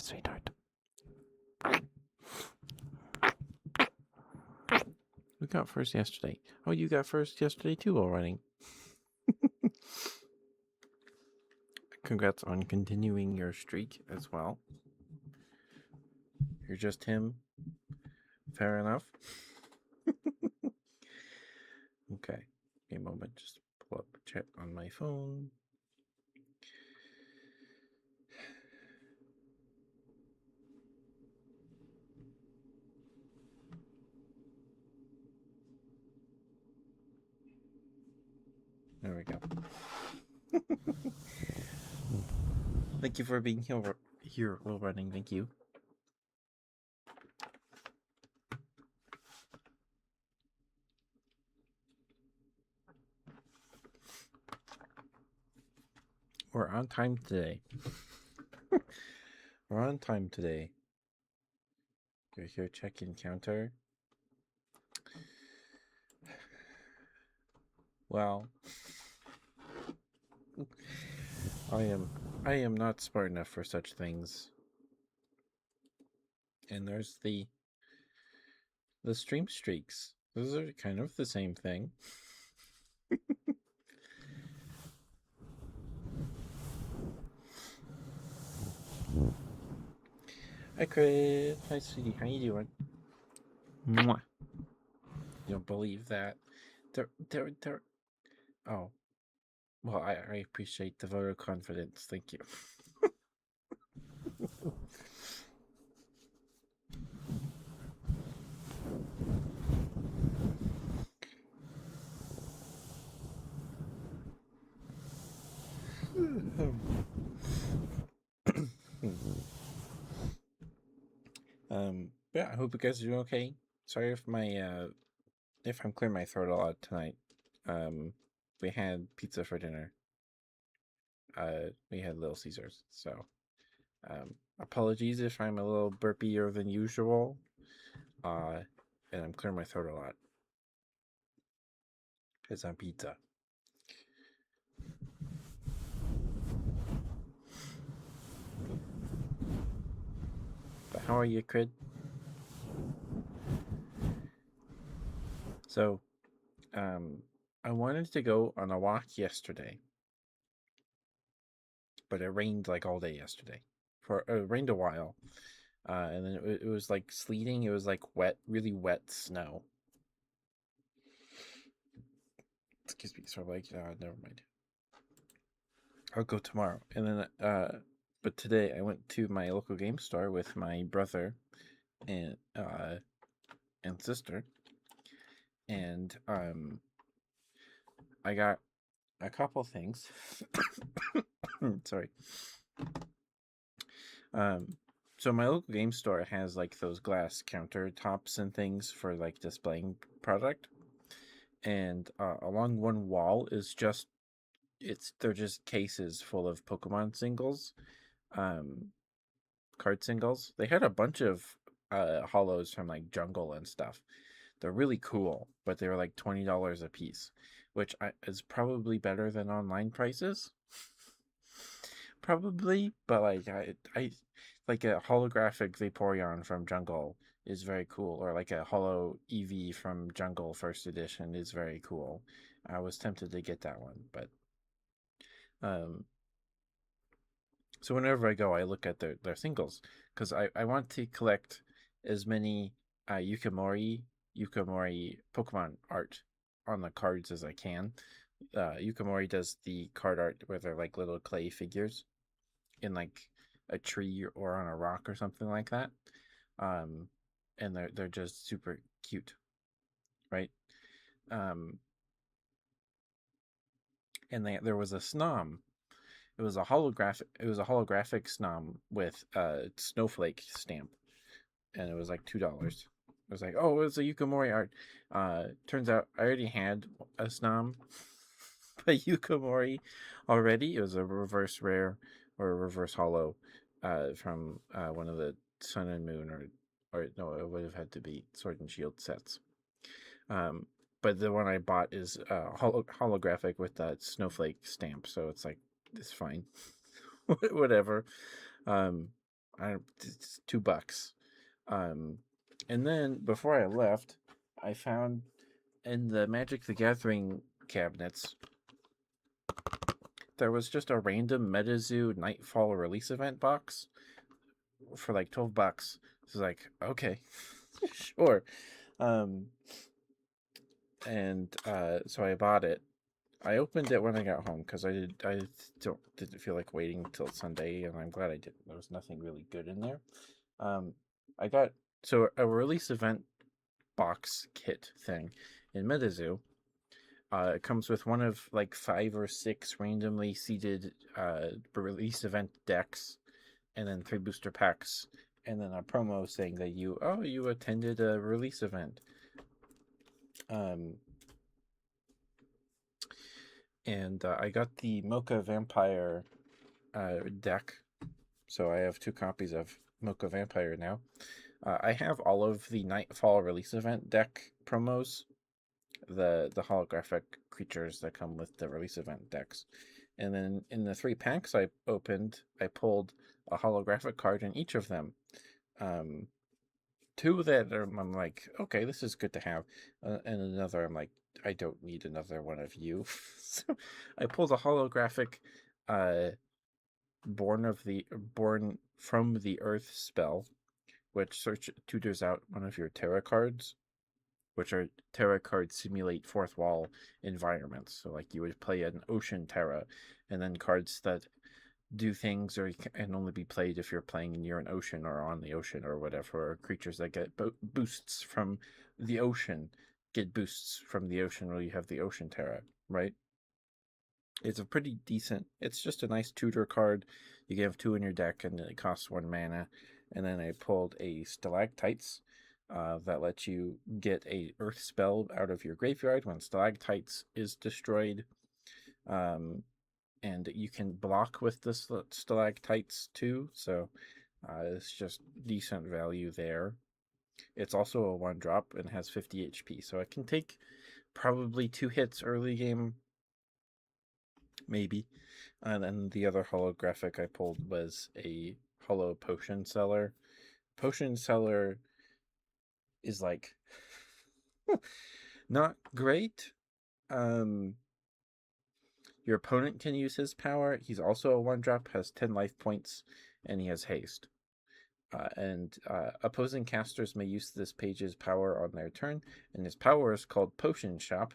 first, sweetheart. We got first yesterday. Oh, you got first yesterday too already. Congrats on continuing your streak as well. You're just him. Fair enough. Okay. A moment. Just pull up chat on my phone. There we go. Thank you for being here while running. Thank you. We're on time today. We're on time today. You're here, check-in counter. Well, I am not smart enough for such things. And there's the stream streaks. Those are kind of the same thing. Hi, Chris. Hi, sweetie. How you doing? Mwah. You don't believe that? They're. Oh. Well, I appreciate the vote of confidence. Thank you. Yeah, I hope you guys are doing okay. Sorry if if I'm clearing my throat a lot tonight. We had pizza for dinner. We had Little Caesars, so apologies if I'm a little burpier than usual. And I'm clearing my throat a lot. It's on pizza. But how are you, Crid? So, I wanted to go on a walk yesterday, but it rained like all day yesterday. It rained a while, and then it was like sleeting. It was like wet, really wet snow. Excuse me. So like, never mind. I'll go tomorrow, and then but today I went to my local game store with my brother and sister, and I got a couple things. Sorry. So my local game store has like those glass countertops and things for like displaying product, and along one wall is they're just cases full of Pokemon singles, card singles. They had a bunch of hollows from like Jungle and stuff. They're really cool, but they were like $20 a piece, which is probably better than online prices. Probably, but like I like a holographic Vaporeon from Jungle is very cool, or like a holo EV from Jungle First Edition is very cool. I was tempted to get that one, but so whenever I go, I look at their singles because I want to collect as many Yukimori Pokemon art on the cards as I can. Yukimori does the card art where they're like little clay figures in like a tree or on a rock or something like that, and they're just super cute, right? And there was a Snom. It was a holographic Snom with a snowflake stamp, and it was like $2. I was like, oh, it's a Yukimori art. Turns out I already had a Snom by Yukimori already. It was a reverse rare or a reverse holo from one of the Sun and Moon or no, it would have had to be Sword and Shield sets. But the one I bought is holographic with that snowflake stamp, so it's like it's fine. Whatever. it's $2. And then before I left, I found in the Magic the Gathering cabinets there was just a random MetaZoo Nightfall release event box for like $12. It's like, okay, sure. Um, and so I bought it. I opened it when I got home because didn't feel like waiting till Sunday, and I'm glad I didn't. There was nothing really good in there. Um, I got so a release event box kit thing in MetaZoo. It comes with one of like 5 or 6 randomly seeded release event decks, and then 3 booster packs, and then a promo saying that you attended a release event. And I got the Mocha Vampire deck, so I have 2 copies of Mocha Vampire now. I have all of the Nightfall release event deck promos, the holographic creatures that come with the release event decks. And then in the 3 packs I opened, I pulled a holographic card in each of them. 2 that I'm like, okay, this is good to have, and another I'm like, I don't need another one of you. So I pulled a holographic born from the earth spell, which tutors out one of your tarot cards, which are tarot cards simulate fourth wall environments. So like you would play an ocean tarot, and then cards that do things or can only be played if you're playing near an ocean or on the ocean or whatever, or creatures that get boosts from the ocean get boosts from the ocean, or you have the ocean tarot, right? It's a pretty decent, it's just a nice tutor card. You can have 2 in your deck and it costs 1 mana. And then I pulled a Stalactites that lets you get a earth spell out of your graveyard when Stalactites is destroyed. And you can block with the Stalactites too, so it's just decent value there. It's also a 1-drop and has 50 HP, so it can take probably 2 hits early game, maybe. And then the other holographic I pulled was a holo potion seller. Potion seller is like not great. Your opponent can use his power. He's also a 1-drop, has 10 life points, and he has haste. And opposing casters may use this page's power on their turn, and his power is called Potion Shop.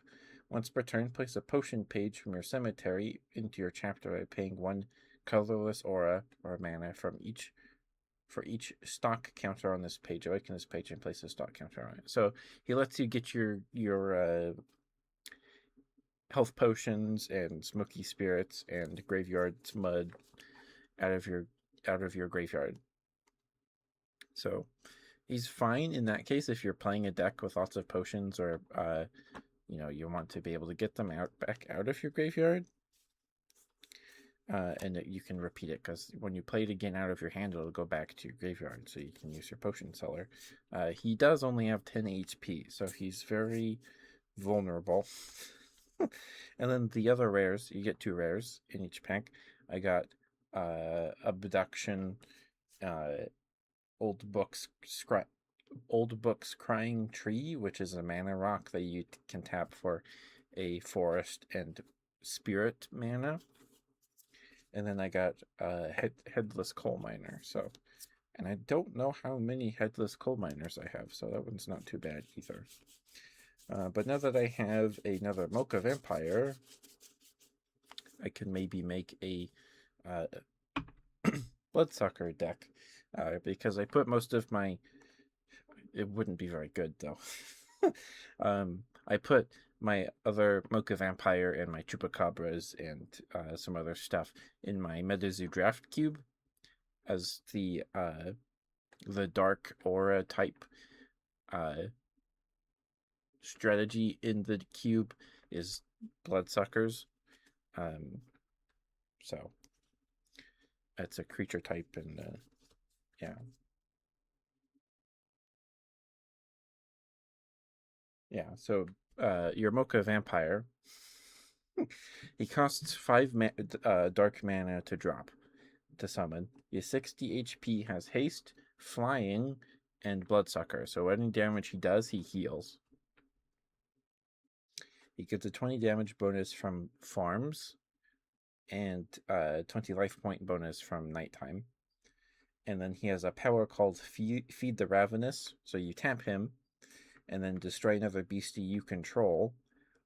Once per turn, place a potion page from your cemetery into your chapter by paying 1 colorless aura or mana for each stock counter on this page. Awaken this page and place a stock counter on it. So he lets you get your health potions and smoky spirits and graveyard mud out of your graveyard. So he's fine in that case if you're playing a deck with lots of potions, or you want to be able to get them back out of your graveyard. And you can repeat it, because when you play it again out of your hand, it'll go back to your graveyard, so you can use your potion seller. He does only have 10 HP, so he's very vulnerable. And then the other rares, you get 2 rares in each pack. I got Abduction, Old Books Crying Tree, which is a mana rock that you can tap for a forest and spirit mana. And then I got Headless Coal Miner. So, and I don't know how many Headless Coal Miners I have, so that one's not too bad either. But now that I have another Mocha Vampire, I can maybe make a Bloodsucker deck, because I put most of my... It wouldn't be very good, though. I put my other Mocha Vampire and my Chupacabras and some other stuff in my MetaZoo Draft Cube as the Dark Aura type strategy in the cube is Bloodsuckers. So it's a creature type, and yeah. Yeah, so your Mocha Vampire, he costs 5 dark mana to drop. to summon. He has 60 HP, has haste, flying, and bloodsucker. So any damage he does, he heals. He gets a 20 damage bonus from farms and 20 life point bonus from nighttime. And then he has a power called Feed the Ravenous. So you tap him and then destroy another beastie you control.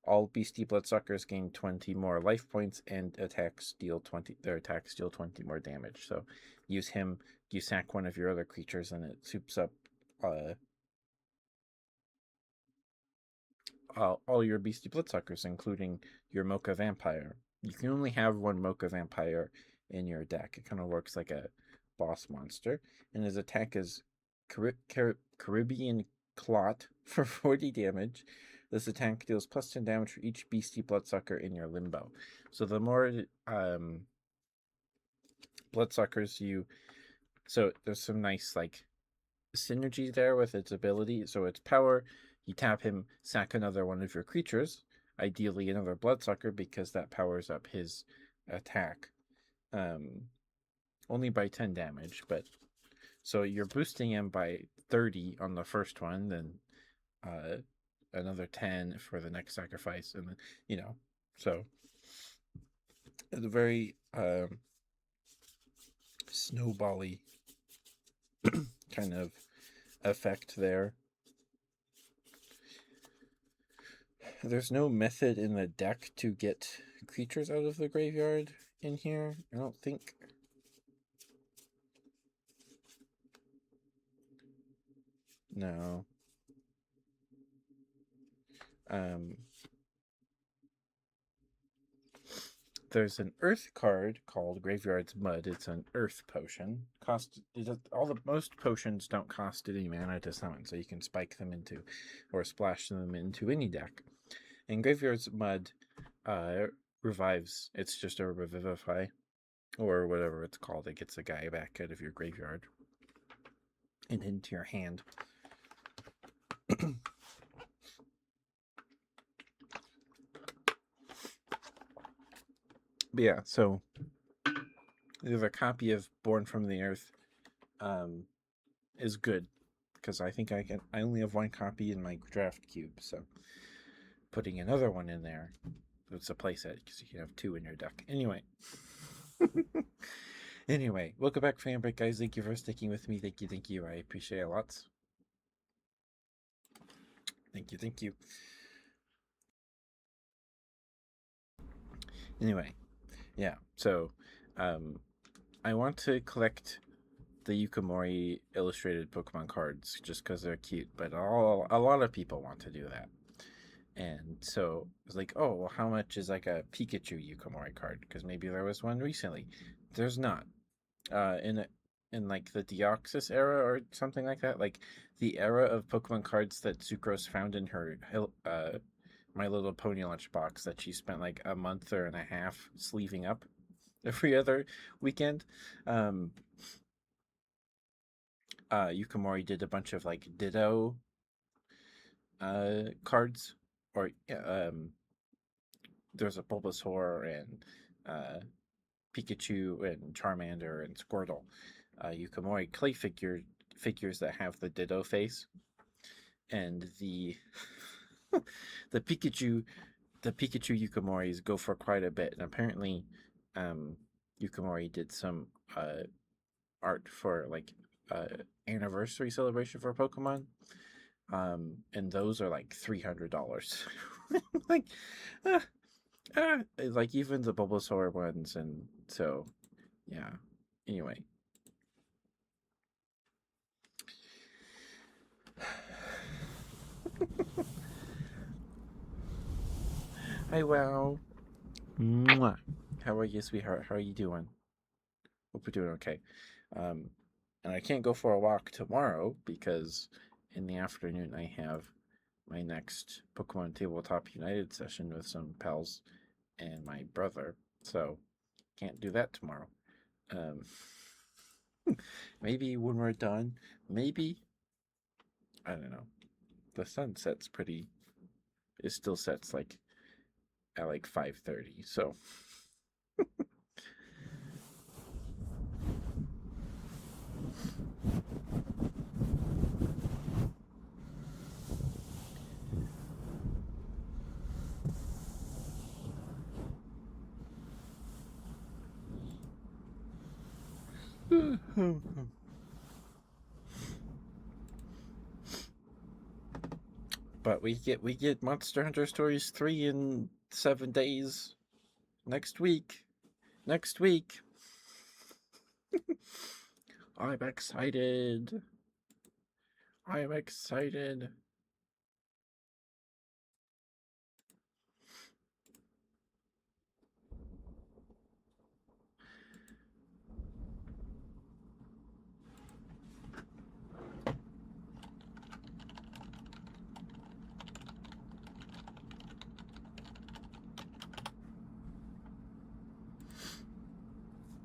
All beastie bloodsuckers gain 20 more life points and their attacks deal 20 more damage. So use him, you sack one of your other creatures and it soups up all your beastie bloodsuckers, including your Mocha Vampire. You can only have one Mocha Vampire in your deck. It kind of works like a boss monster. And his attack is Caribbean Clot for 40 damage. This attack deals plus 10 damage for each beastie bloodsucker in your limbo. So the more bloodsuckers you... So there's some nice like synergy there with its ability. So its power, you tap him, sack another one of your creatures, ideally another bloodsucker, because that powers up his attack. Only by 10 damage, but so you're boosting him by 30 on the first one, then another 10 for the next sacrifice, and then, so it's a very snowbally kind of effect there. There's no method in the deck to get creatures out of the graveyard in here, I don't think. No. There's an earth card called Graveyard's Mud. It's an earth potion. Most potions don't cost any mana to summon, so you can spike them into or splash them into any deck. And Graveyard's Mud revives. It's just a revivify or whatever it's called. It gets a guy back out of your graveyard and into your hand. But yeah, so there's a copy of Born from the Earth is good because I think I only have one copy in my draft cube, so putting another one in there, it's a playset because you can have two in your deck. Anyway, welcome back, Fanbrick guys. Thank you for sticking with me. Thank you. I appreciate it lots. Thank you. Anyway, yeah, so I want to collect the Yukimori illustrated Pokemon cards just because they're cute, but a lot of people want to do that. And so I was like, oh, well, how much is like a Pikachu Yukimori card? Because maybe there was one recently. There's not. In like the Deoxys era or something like that, like the era of Pokemon cards that Sucrose found in her My Little Pony lunchbox that she spent like a month or and a half sleeving up every other weekend. Yukimori did a bunch of like Ditto cards, or there's a Bulbasaur and Pikachu and Charmander and Squirtle. Yukimori clay figures that have the Ditto face, and the the Pikachu Yukimoris go for quite a bit, and apparently Yukimori did some art for like anniversary celebration for Pokemon, and those are like $300. like like even the Bulbasaur ones, and so yeah, anyway. Hi, Wow. Mwah. How are you, sweetheart? How are you doing? Hope you're doing okay. And I can't go for a walk tomorrow because in the afternoon I have my next Pokemon Tabletop United session with some pals and my brother, so can't do that tomorrow. Maybe when we're done, maybe, I don't know. The sun sets it still sets like at like 5:30, so But we get Monster Hunter Stories 3 in 7 days next week. Next week. I'm excited. I'm excited.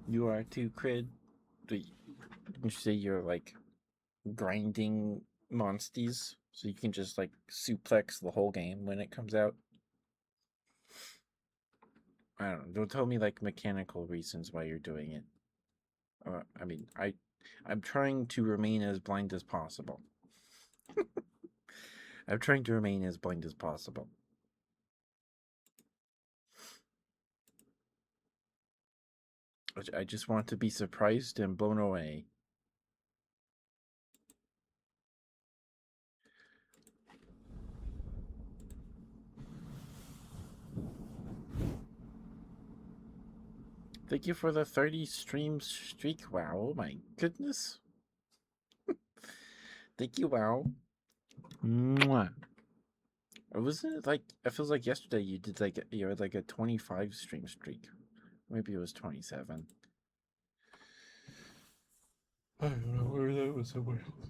You are too, Crid. You say you're like grinding monsties so you can just like suplex the whole game when it comes out. I don't know. Don't tell me like mechanical reasons why you're doing it. I mean, I'm trying to remain as blind as possible. I'm trying to remain as blind as possible. I just want to be surprised and blown away. Thank you for the 30 stream streak. Wow, oh my goodness. Thank you, wow. Mwah. Wasn't it like, it feels like yesterday you did like, you had like a 25 stream streak. Maybe it was 27. I don't know where that was somewhere else.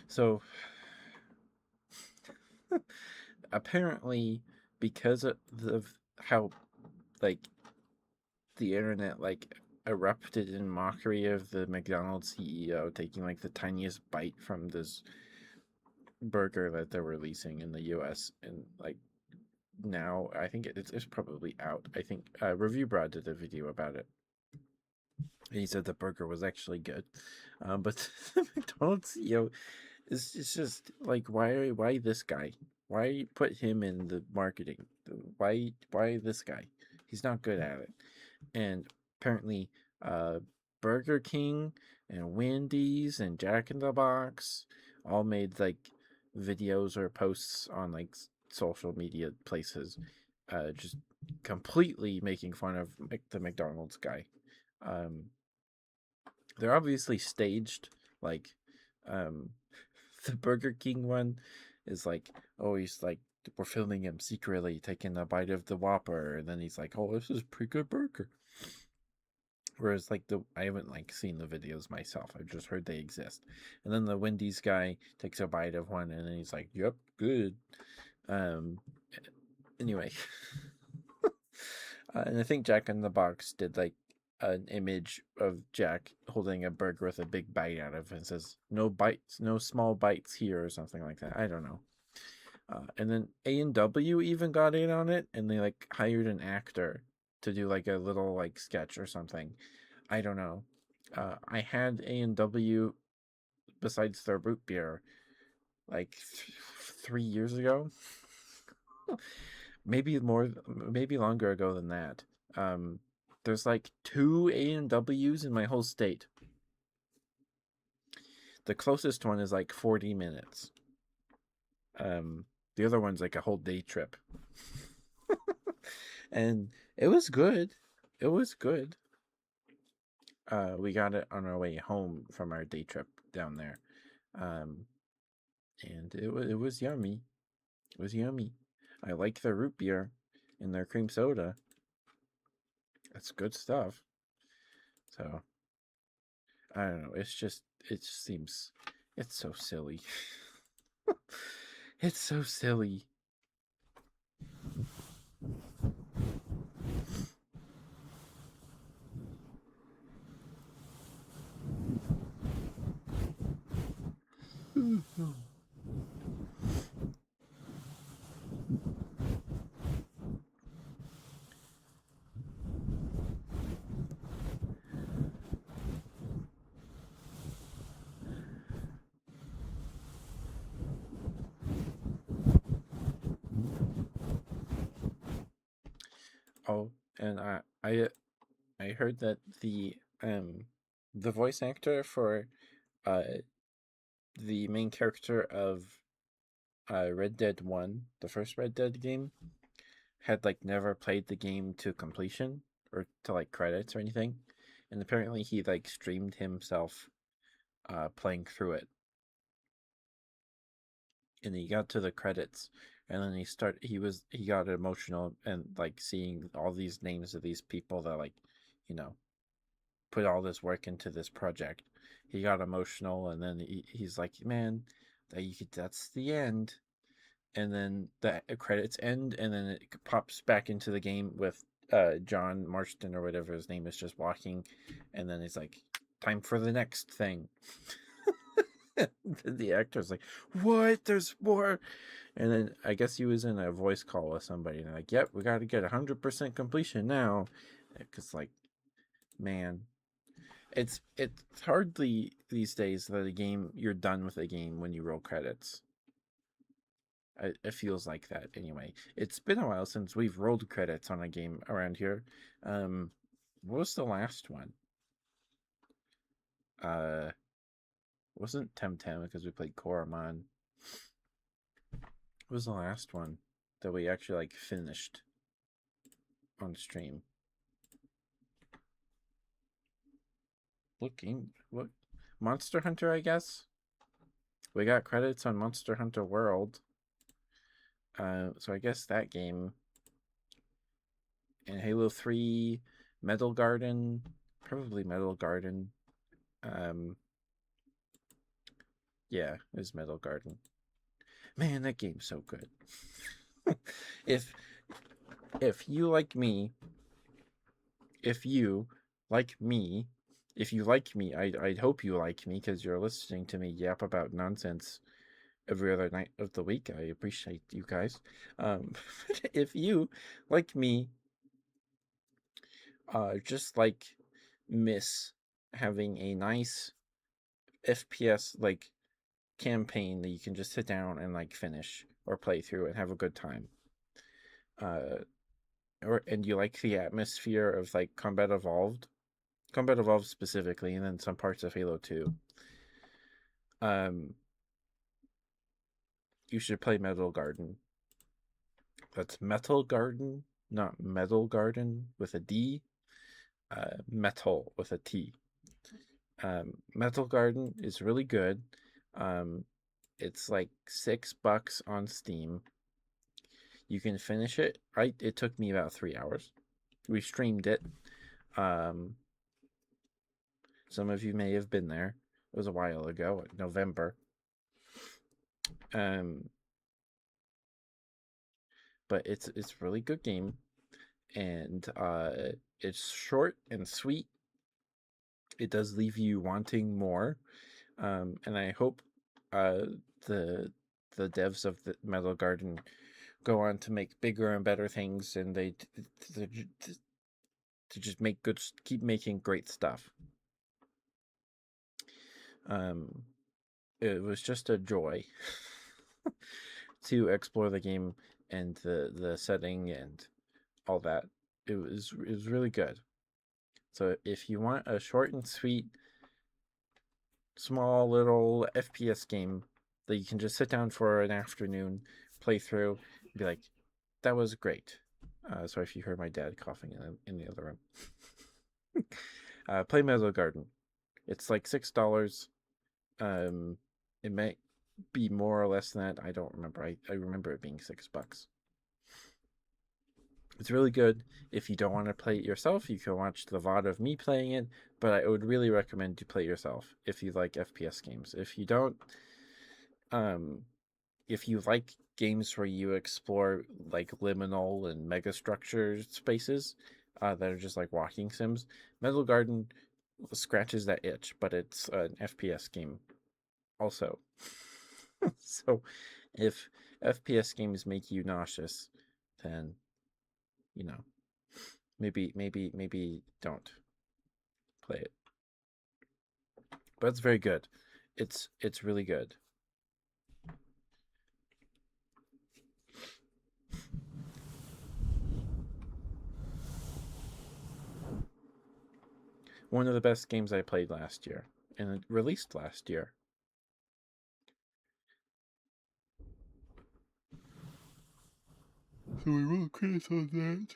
So apparently, because of how like the internet like erupted in mockery of the McDonald's CEO taking like the tiniest bite from this burger that they're releasing in the US, and like now I think it's probably out. I think Review Broad did a video about it. He said the burger was actually good, but the McDonald's CEO it's just like why this guy? Why put him in the marketing? Why this guy? He's not good at it. And apparently, uh, Burger King and Wendy's and Jack in the Box all made like videos or posts on like social media places, just completely making fun of the McDonald's guy. Um, they're obviously staged, like um, the Burger King one is like, oh, he's like, we're filming him secretly taking a bite of the Whopper, and then he's like, oh, this is a pretty good burger. Whereas like I haven't like seen the videos myself. I've just heard they exist. And then the Wendy's guy takes a bite of one, and then he's like, yep, good. Um, anyway, and I think Jack in the Box did like an image of Jack holding a burger with a big bite out of it and says, no bites, no small bites here, or something like that. I don't know. And then A&W even got in on it, and they like hired an actor to do like a little like sketch or something. I don't know. I had A&W besides their root beer like 3 years ago. Maybe more, maybe longer ago than that. There's like 2 A&Ws in my whole state. The closest one is like 40 minutes. The other one's like a whole day trip. And it was good. It was good. We got it on our way home from our day trip down there. And it was yummy. It was yummy. I like their root beer and their cream soda. It's good stuff. So I don't know. It just seems it's so silly. It's so silly. and I heard that the voice actor for uh the main character of Red Dead 1, the first Red Dead game, had like never played the game to completion or to like credits or anything. And apparently he like streamed himself playing through it. And he got to the credits and then he got emotional and like seeing all these names of these people that like, you know, put all this work into this project. He got emotional and then he's like, man, that's the end. And then the credits end and then it pops back into the game with John Marston or whatever his name is just walking, and then it's like time for the next thing. The actor's like, what, there's more. And then I guess he was in a voice call with somebody and they're like, yep, we got to get 100% completion now, because like, man, it's hardly these days that a game you're done with a game when you roll credits. It feels like that anyway. It's been a while since we've rolled credits on a game around here. What was the last one? Uh, wasn't Temtem because we played Koromon. What was the last one that we actually like finished on stream? What? Monster Hunter, I guess. We got credits on Monster Hunter World. So I guess that game. And Halo 3, Metal Garden, probably Metal Garden. Um, yeah, it was Metal Garden. Man, that game's so good. if if you like me, if you like me, if you like me, I hope you like me because you're listening to me yap about nonsense every other night of the week. I appreciate you guys. Um, if you like me, just like miss having a nice FPS like campaign that you can just sit down and like finish or play through and have a good time. Uh, and you like the atmosphere of like Combat Evolved specifically, and then some parts of Halo 2. Um, you should play Metal Garden. That's Metal Garden, not Metal Garden with a D. Metal with a T. Metal Garden is really good. Um, it's like $6 on Steam. You can finish it. It took me about 3 hours. We streamed it. Um, some of you may have been there. It was a while ago, November. Um, but it's a really good game, and it's short and sweet. It does leave you wanting more, and I hope uh, the the devs of the Metal Garden go on to make bigger and better things, and they to just keep making great stuff. Um, it was just a joy to explore the game and the setting and all that. It was really good. So if you want a short and sweet, small little FPS game that you can just sit down for an afternoon, play through, and be like, that was great. Sorry if you heard my dad coughing in the other room. Play Metal Garden. It's like $6. It might be more or less than that. I don't remember. I remember it being $6. It's really good. If you don't want to play it yourself, you can watch the VOD of me playing it, but I would really recommend you play it yourself if you like FPS games. If you don't, um, if you like games where you explore like liminal and megastructure spaces that are just like walking sims, Metal Garden scratches that itch, but it's an FPS game also. So if FPS games make you nauseous, then you know, maybe don't play it. But it's very good. It's really good. One of the best games I played last year, and it released last year. So we will criticize that.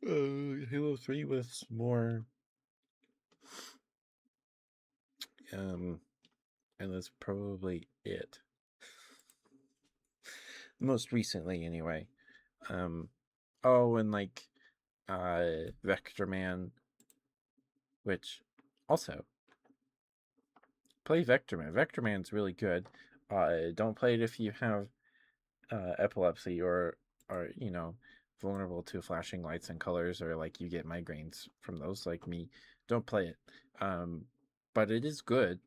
Halo 3 was more, and that's probably it. Most recently, anyway. Oh, and like, Vector Man, which also play Vector Man. Vector Man's really good. Don't play it if you have epilepsy or are vulnerable to flashing lights and colors, or like you get migraines from those like me. Don't play it. But it is good.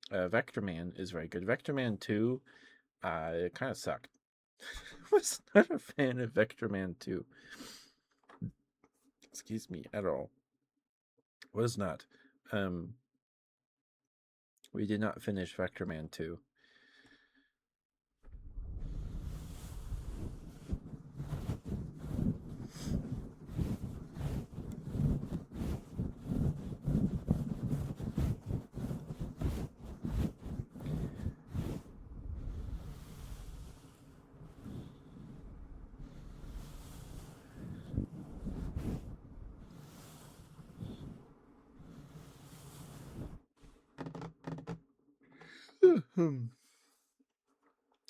Vector Man is very good. Vector Man 2, it kind of sucked. Was not a fan of Vector Man 2. Excuse me, at all. Was not. We did not finish Vector Man 2.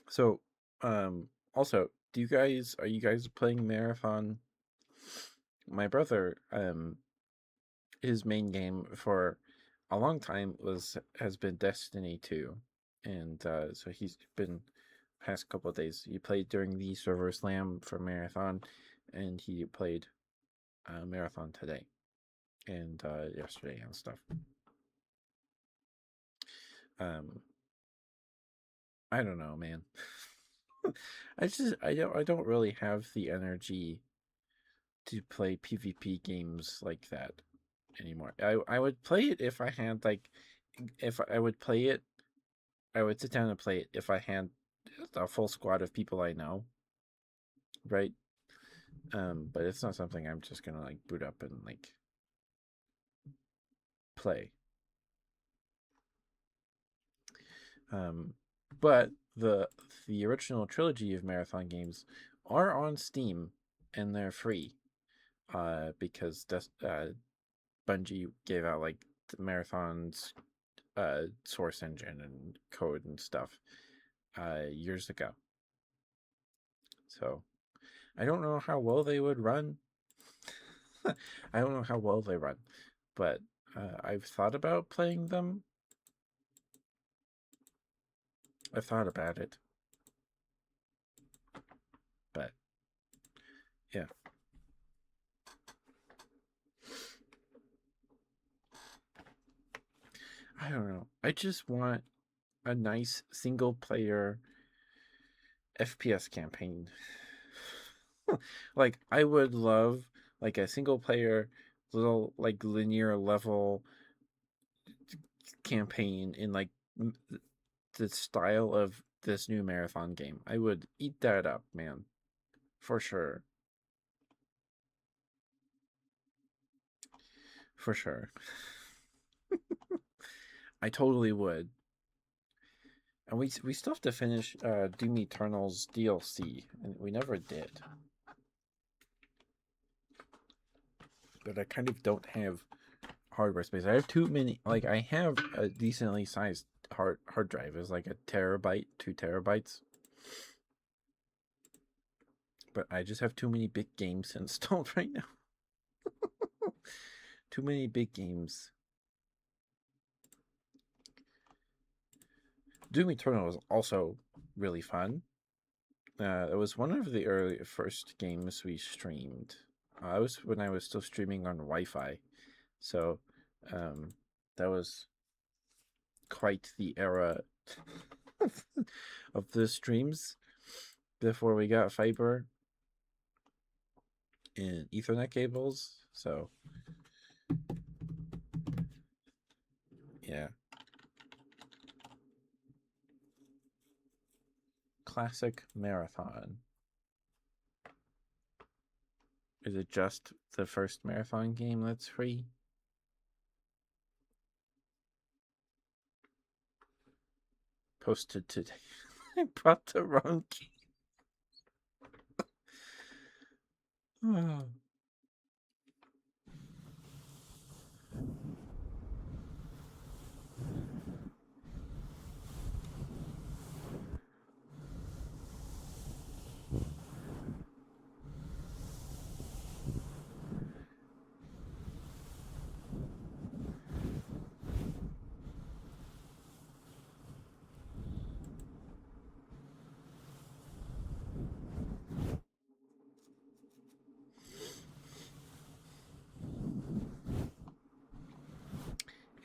So, also, are you guys playing Marathon? My brother, his main game for a long time has been Destiny 2, and so he's been past couple of days. He played during the server slam for Marathon, and he played Marathon today and yesterday and stuff. I don't know, man. I don't really have the energy to play PvP games like that anymore. I would play it if I had if I would play it, I would sit down and play it if I had a full squad of people I know, right? But it's not something I'm just gonna like boot up and like play. But the original trilogy of Marathon games are on Steam and they're free. Because Bungie gave out like the Marathon's source engine and code and stuff years ago. So I don't know how well they would run. I don't know how well they run, but I've thought about playing them. I thought about it, but yeah. I don't know. I just want a nice single player FPS campaign. Like I would love like a single player little like linear level campaign in like the style of this new Marathon game. I would eat that up, man. For sure. For sure. I totally would. And we still have to finish Doom Eternal's DLC, and we never did. But I kind of don't have hardware space. I have too many. Like I have a decently sized hard drive. It's like a terabyte, 2 terabytes. But I just have too many big games installed right now. Too many big games. Doom Eternal was also really fun. It was one of the first games we streamed. I was when I was still streaming on Wi-Fi, so that was quite the era of the streams before we got fiber and Ethernet cables. So yeah, classic Marathon. Is it just the first Marathon game that's free? posted today. I brought the wrong key. Oh.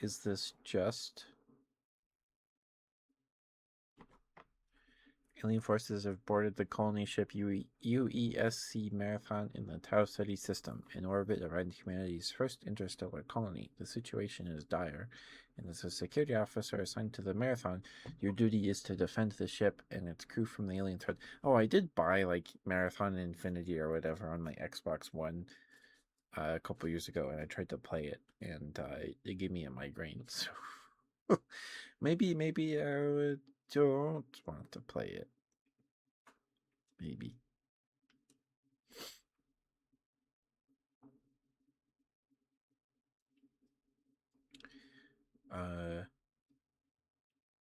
Is this just... Alien forces have boarded the colony ship UESC Marathon in the Tau Ceti system, in orbit around humanity's first interstellar colony. The situation is dire, and as a security officer assigned to the Marathon, your duty is to defend the ship and its crew from the alien threat. Oh, I did buy, like, Marathon Infinity or whatever on my Xbox One a couple years ago, and I tried to play it, and it gave me a migraine, so... maybe I don't want to play it. Maybe.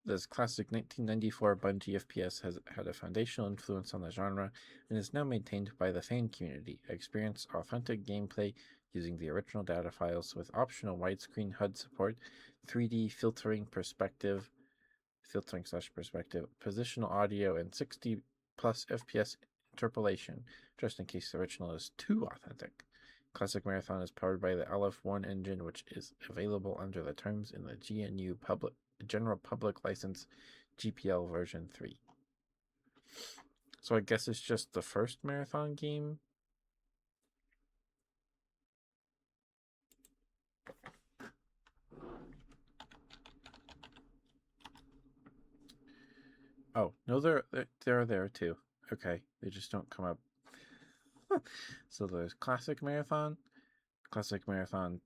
This classic 1994 Bungie FPS has had a foundational influence on the genre and is now maintained by the fan community. Experience authentic gameplay using the original data files with optional widescreen HUD support, 3D filtering/perspective, positional audio, and 60 plus FPS interpolation, just in case the original is too authentic. Classic Marathon is powered by the LF1 engine, which is available under the terms in the GNU General Public License GPL version 3. So I guess it's just the first Marathon game. Oh, no, they're there too. Okay, they just don't come up. So there's Classic Marathon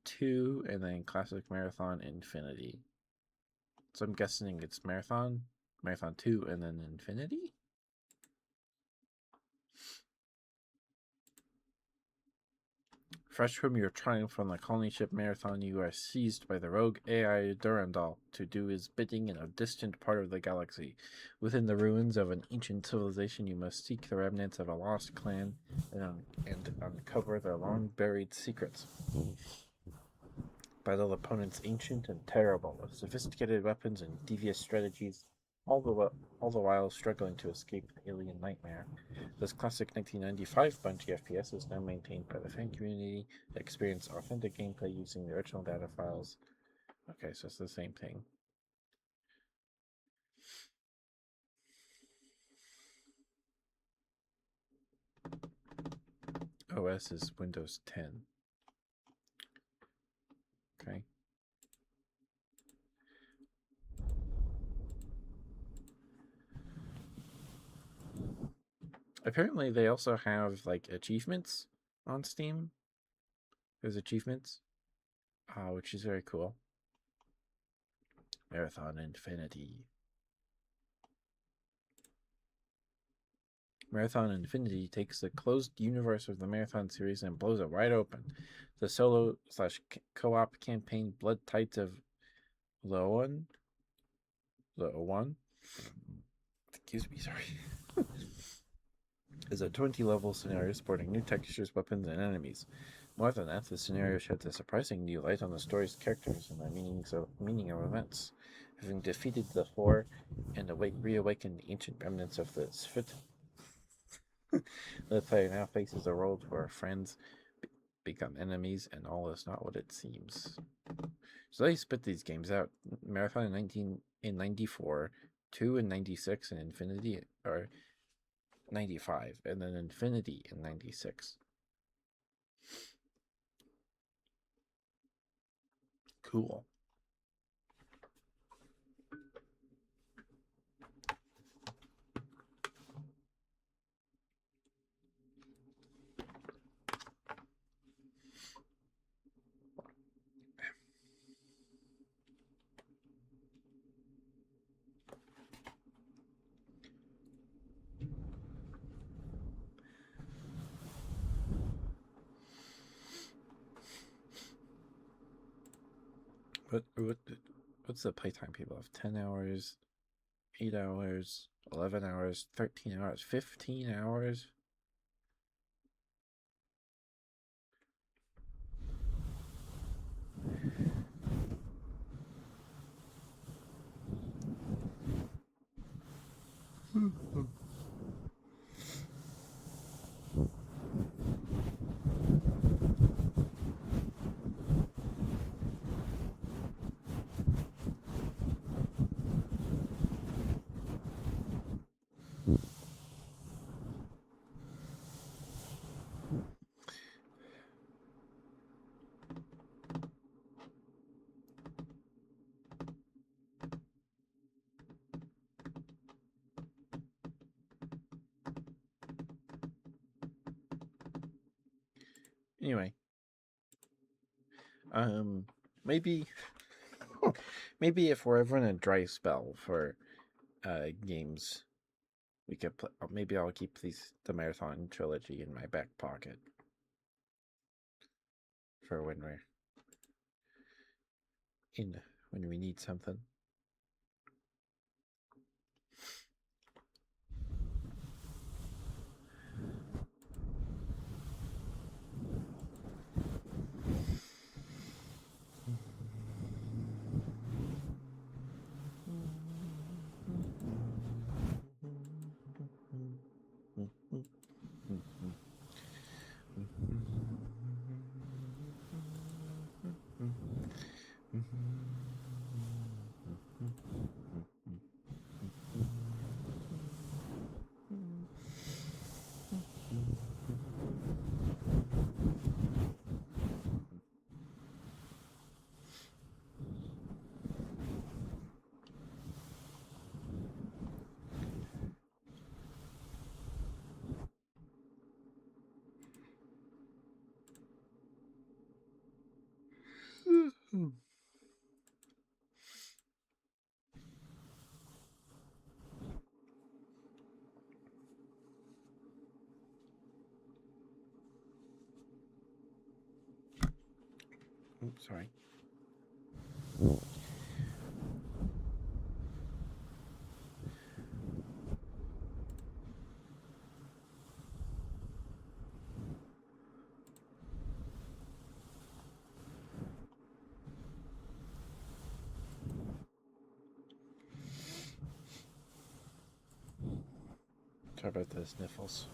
2, and then Classic Marathon Infinity. So I'm guessing it's Marathon 2, and then Infinity? Fresh from your triumph on the colony ship Marathon, you are seized by the rogue AI Durandal to do his bidding in a distant part of the galaxy. Within the ruins of an ancient civilization, you must seek the remnants of a lost clan and uncover their long-buried secrets. Battle opponents ancient and terrible, with sophisticated weapons and devious strategies, all the while struggling to escape the alien nightmare. This classic 1995 Bungie FPS is now maintained by the fan community to experience authentic gameplay using the original data files. Okay, so it's the same thing. OS is Windows 10. Okay. Apparently they also have like achievements on Steam. There's achievements, which is very cool. Marathon Infinity. Marathon Infinity takes the closed universe of the Marathon series and blows it wide open. The solo/co-op campaign Blood Tides of Loan, excuse me, sorry, is a 20-level scenario sporting new textures, weapons, and enemies. More than that, the scenario sheds a surprising new light on the story's characters and the meaning of events. Having defeated the Four and reawakened the ancient remnants of the Sphit, the player now faces a world where friends become enemies and all is not what it seems. So they spit these games out. Marathon in 94, 2 in 96, and Infinity or 95, and then Infinity in 96. Cool. what's the playtime people have? 10 hours, 8 hours, 11 hours, 13 hours, 15 hours. Anyway, maybe maybe if we're ever in a dry spell for games, we could play. Maybe I'll keep the marathon trilogy in my back pocket for when we need something. Oops, sorry. Sorry about the sniffles.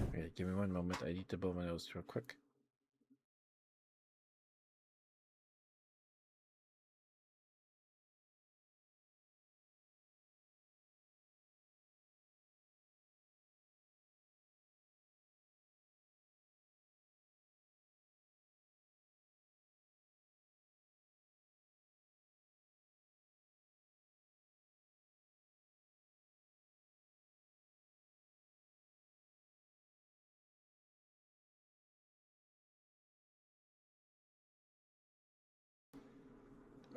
Okay, give me one moment. I need to blow my nose real quick.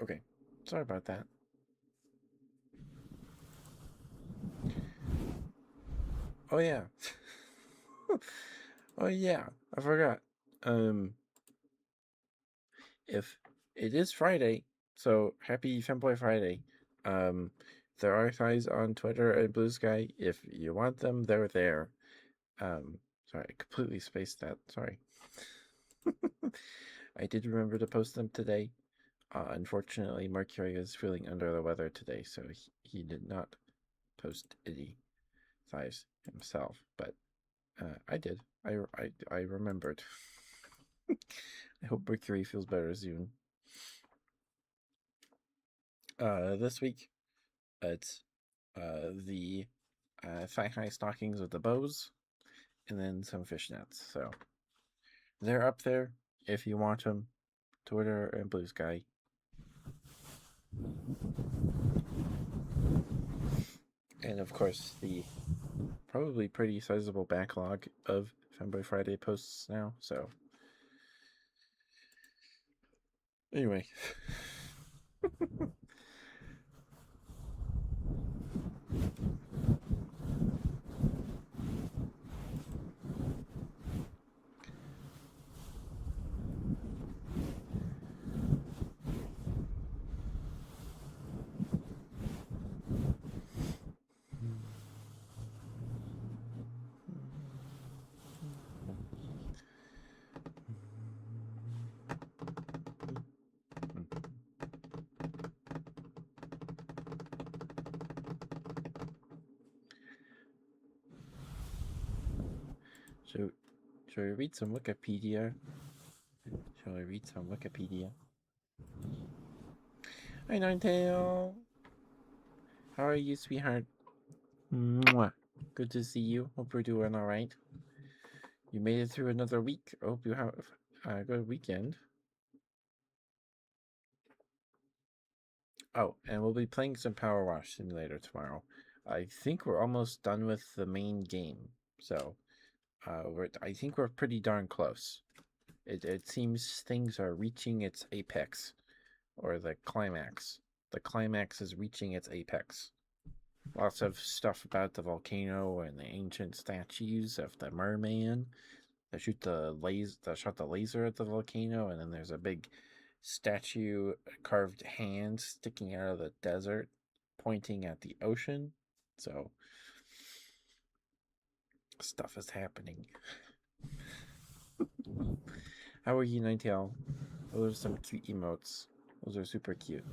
Okay, sorry about that. Oh yeah. Oh yeah, I forgot. Um, if it is Friday, so happy Femboy Friday. Um, there are guys on Twitter and Blue Sky. If you want them, they're there. Sorry, I completely spaced that. Sorry. I did remember to post them today. Unfortunately, Mercury is feeling under the weather today, so he did not post any thighs himself, but I did. I remembered. I hope Mercury feels better soon. This week it's the thigh-high stockings with the bows, and then some fishnets. So they're up there if you want them. Twitter, and Blue Sky. And of course, the probably pretty sizable backlog of Fanboy Friday posts now. So, anyway. So, shall we read some Wikipedia? Shall we read some Wikipedia? Hi, Ninetale. How are you, sweetheart? Mwah. Good to see you. Hope you're doing all right. You made it through another week. I hope you have a good weekend. Oh, and we'll be playing some Power Wash Simulator tomorrow. I think we're almost done with the main game. So, I think we're pretty darn close. It seems things are reaching its apex, or the climax. The climax is reaching its apex. Lots of stuff about the volcano and the ancient statues of the merman that shot the laser at the volcano, and then there's a big statue carved hand sticking out of the desert pointing at the ocean. So stuff is happening. How are you, Ninetale? Those are some cute emotes. Those are super cute.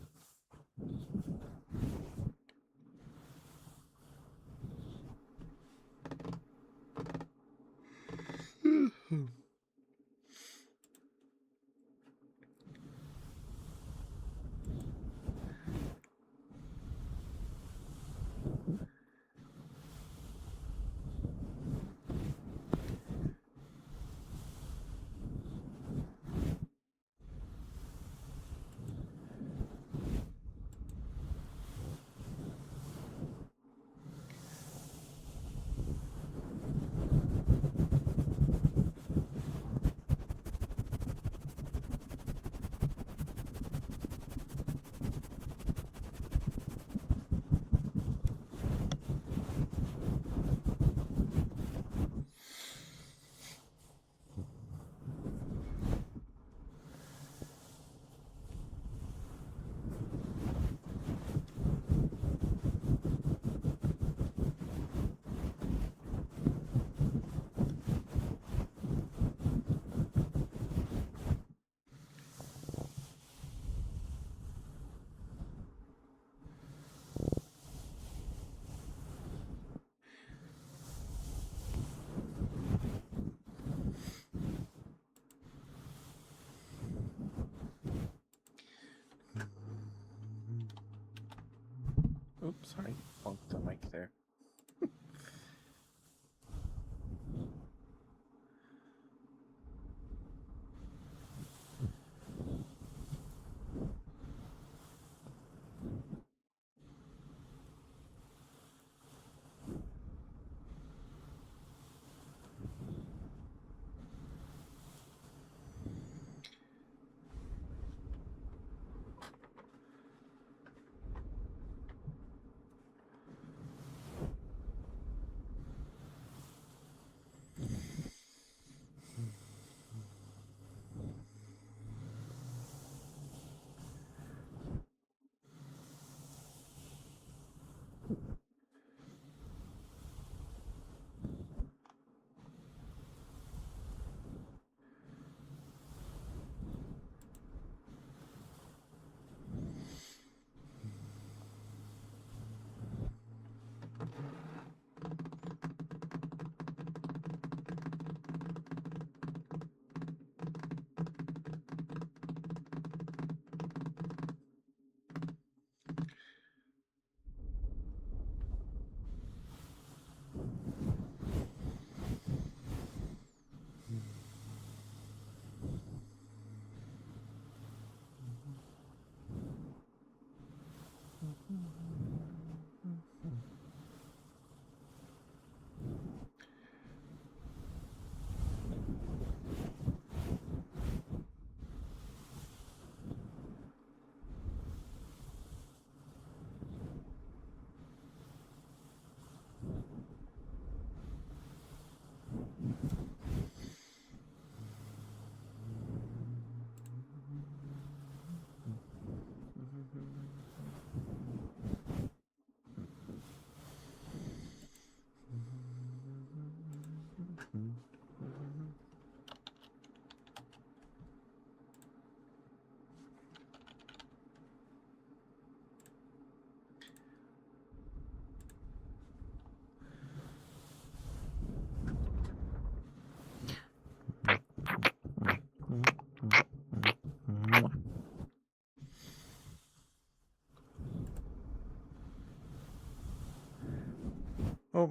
Oops, sorry. Bumped the mic there.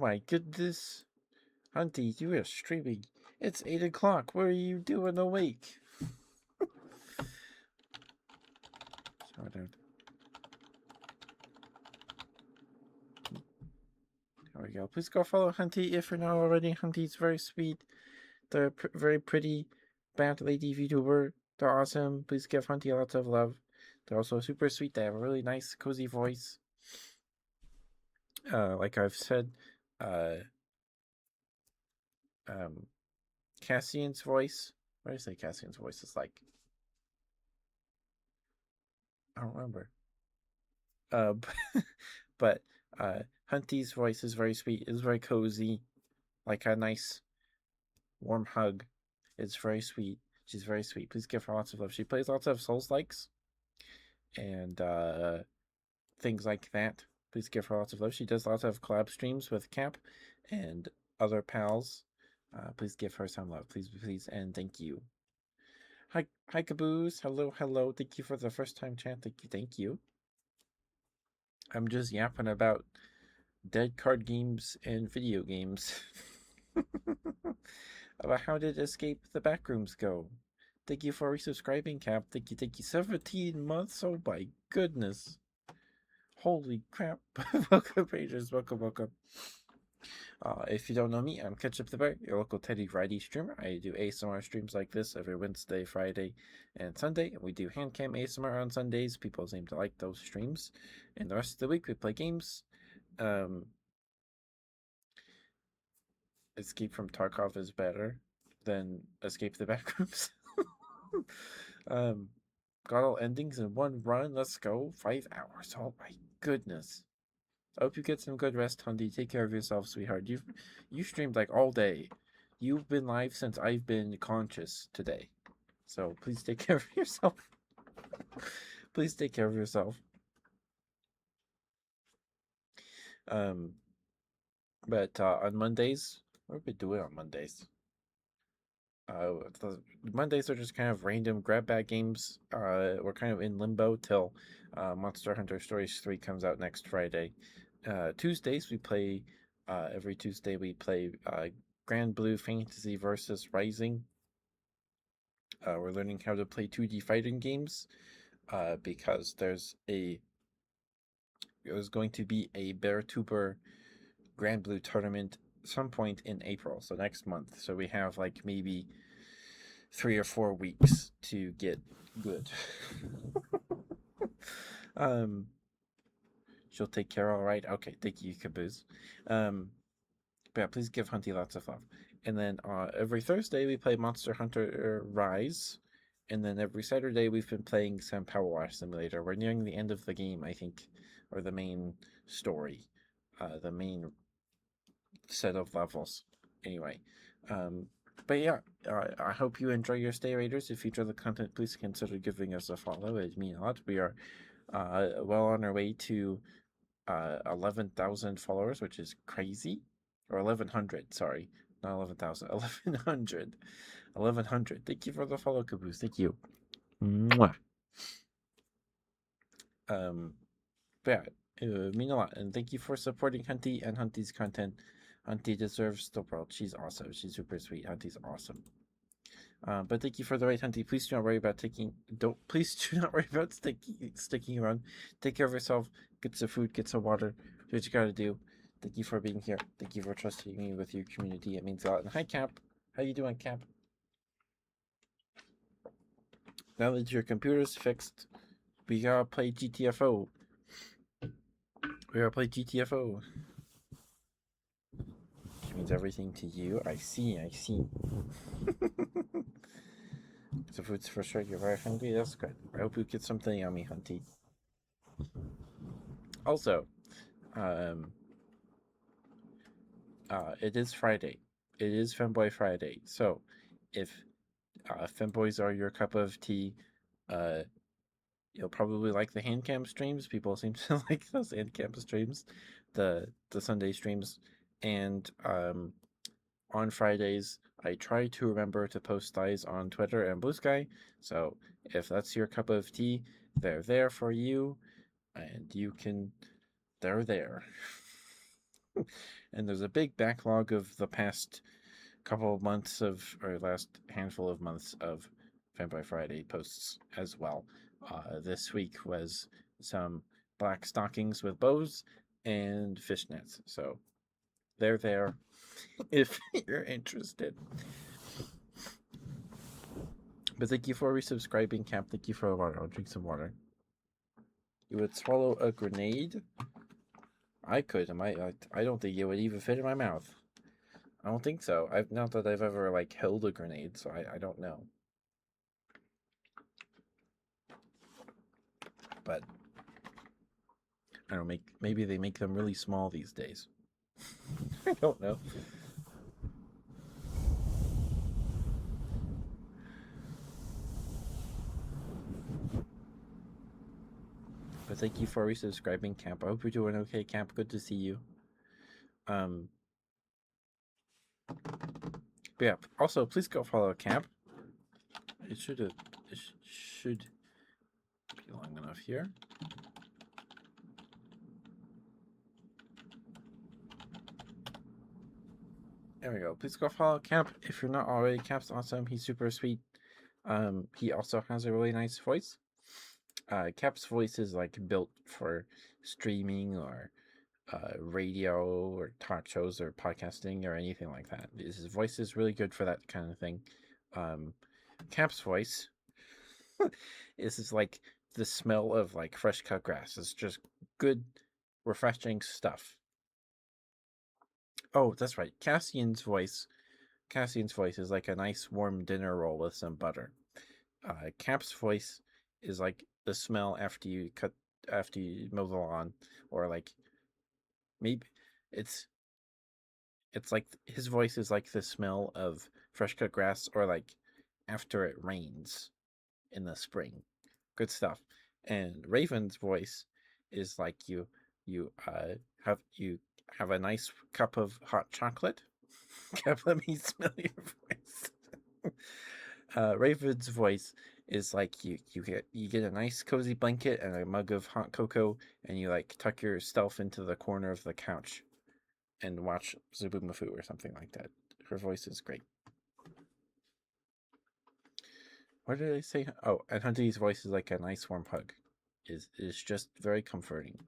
my goodness. Hunty, you are streaming. It's 8 o'clock. What are you doing awake? There we go. Please go follow Hunty if you're not already. Hunty's very sweet. They're very pretty band lady VTuber. They're awesome. Please give Hunty lots of love. They're also super sweet. They have a really nice, cozy voice. Like I've said, Cassian's voice. What did I say Cassian's voice is like? I don't remember. But Hunty's voice is very sweet. It's very cozy, like a nice, warm hug. It's very sweet. She's very sweet. Please give her lots of love. She plays lots of Souls likes and things like that. Please give her lots of love. She does lots of collab streams with Cap and other pals. Please give her some love, please, and thank you. Hi, Caboose. Hello. Thank you for the first time chat. Thank you. I'm just yapping about dead card games and video games. About how did Escape the Backrooms go? Thank you for resubscribing, Cap. Thank you. 17 months. Oh my goodness. Holy crap. Welcome, Rangers. Welcome. If you don't know me, I'm Ketchup the Bear, your local Teddy Variety streamer. I do ASMR streams like this every Wednesday, Friday, and Sunday. We do handcam ASMR on Sundays. People seem to like those streams. And the rest of the week, we play games. Escape from Tarkov is better than Escape the Backrooms. Got all endings in one run. Let's go. 5 hours. Oh my goodness. I hope you get some good rest, Hundy. Take care of yourself, sweetheart. You streamed like all day. You've been live since I've been conscious today. So please take care of yourself. Please take care of yourself. But on Mondays, what have we been doing on Mondays? The Mondays are just kind of random grab bag games. We're kind of in limbo till Monster Hunter Stories 3 comes out next Friday. Tuesdays we play. Every Tuesday we play Grand Blue Fantasy versus Rising. We're learning how to play 2D fighting games because there's going to be a BearTuber Grand Blue tournament some point in April, so next month. So we have like maybe 3 or 4 weeks to get good. She'll take care all right. Okay, thank you, Caboose. But yeah, please give Hunty lots of love. And then every Thursday we play Monster Hunter Rise. And then every Saturday we've been playing some Power Wash Simulator. We're nearing the end of the game, I think, or the main story, the main set of levels. Anyway, but yeah, I hope you enjoy your stay, Raiders. If you enjoy the content, please consider giving us a follow. It'd mean a lot. We are well on our way to 11,000 followers, which is crazy. Or 1,100, sorry. Not 11,000. 1,100. 1,100. Thank you for the follow, Caboose. Thank you. Mwah. But yeah, it would mean a lot. And thank you for supporting Hunty and Hunty's content. Hunty deserves the world. She's awesome. She's super sweet. Hunty's awesome. But thank you for the right, Hunty. Please do not worry about please do not worry about sticking around. Take care of yourself. Get some food. Get some water. Do what you gotta do. Thank you for being here. Thank you for trusting me with your community. It means a lot. And hi, Cap. How you doing, Cap? Now that your computer's fixed, we gotta play GTFO. We gotta play GTFO. Which means everything to you. I see. So food's for sure. You're very hungry. That's good. I hope you get something yummy, Hunty. Also, it is Friday. It is Femboy Friday. So, if femboys are your cup of tea, you'll probably like the handcam streams. People seem to like those handcam streams, the Sunday streams, and on Fridays I try to remember to post thighs on Twitter and Blue Sky. So if that's your cup of tea, they're there for you, and they're there. And there's a big backlog of the past couple of months or last handful of months of Vampire Friday posts as well. This week was some black stockings with bows and fishnets. So they're there if you're interested. But thank you for resubscribing, Cap. Thank you for the water. I'll drink some water. You would swallow a grenade? I could. I don't think it would even fit in my mouth. I don't think so. I've not that I've ever like held a grenade, so I don't know. But I don't maybe they make them really small these days. I don't know. But thank you for resubscribing, Camp. I hope you're doing okay, Camp. Good to see you. But yeah. Also, please go follow Camp. It should be long enough here. There we go. Please go follow Camp if you're not already. Camp's awesome. He's super sweet. He also has a really nice voice. Cap's voice is like built for streaming or radio or talk shows or podcasting or anything like that. His voice is really good for that kind of thing. Cap's voice is like the smell of like fresh cut grass. It's just good, refreshing stuff. Oh, that's right. Cassian's voice is like a nice warm dinner roll with some butter. Cap's voice is like the smell after you mow the lawn, or like maybe it's like his voice is like the smell of fresh cut grass, or like after it rains in the spring. Good stuff. And Raven's voice is like you have a nice cup of hot chocolate. Let me smell your voice. Raven's voice is like you get a nice cozy blanket and a mug of hot cocoa, and you like tuck yourself into the corner of the couch and watch Zubumafu or something like that. Her voice is great. What did I say? Oh, and Hunty's voice is like a nice warm hug. Is just very comforting.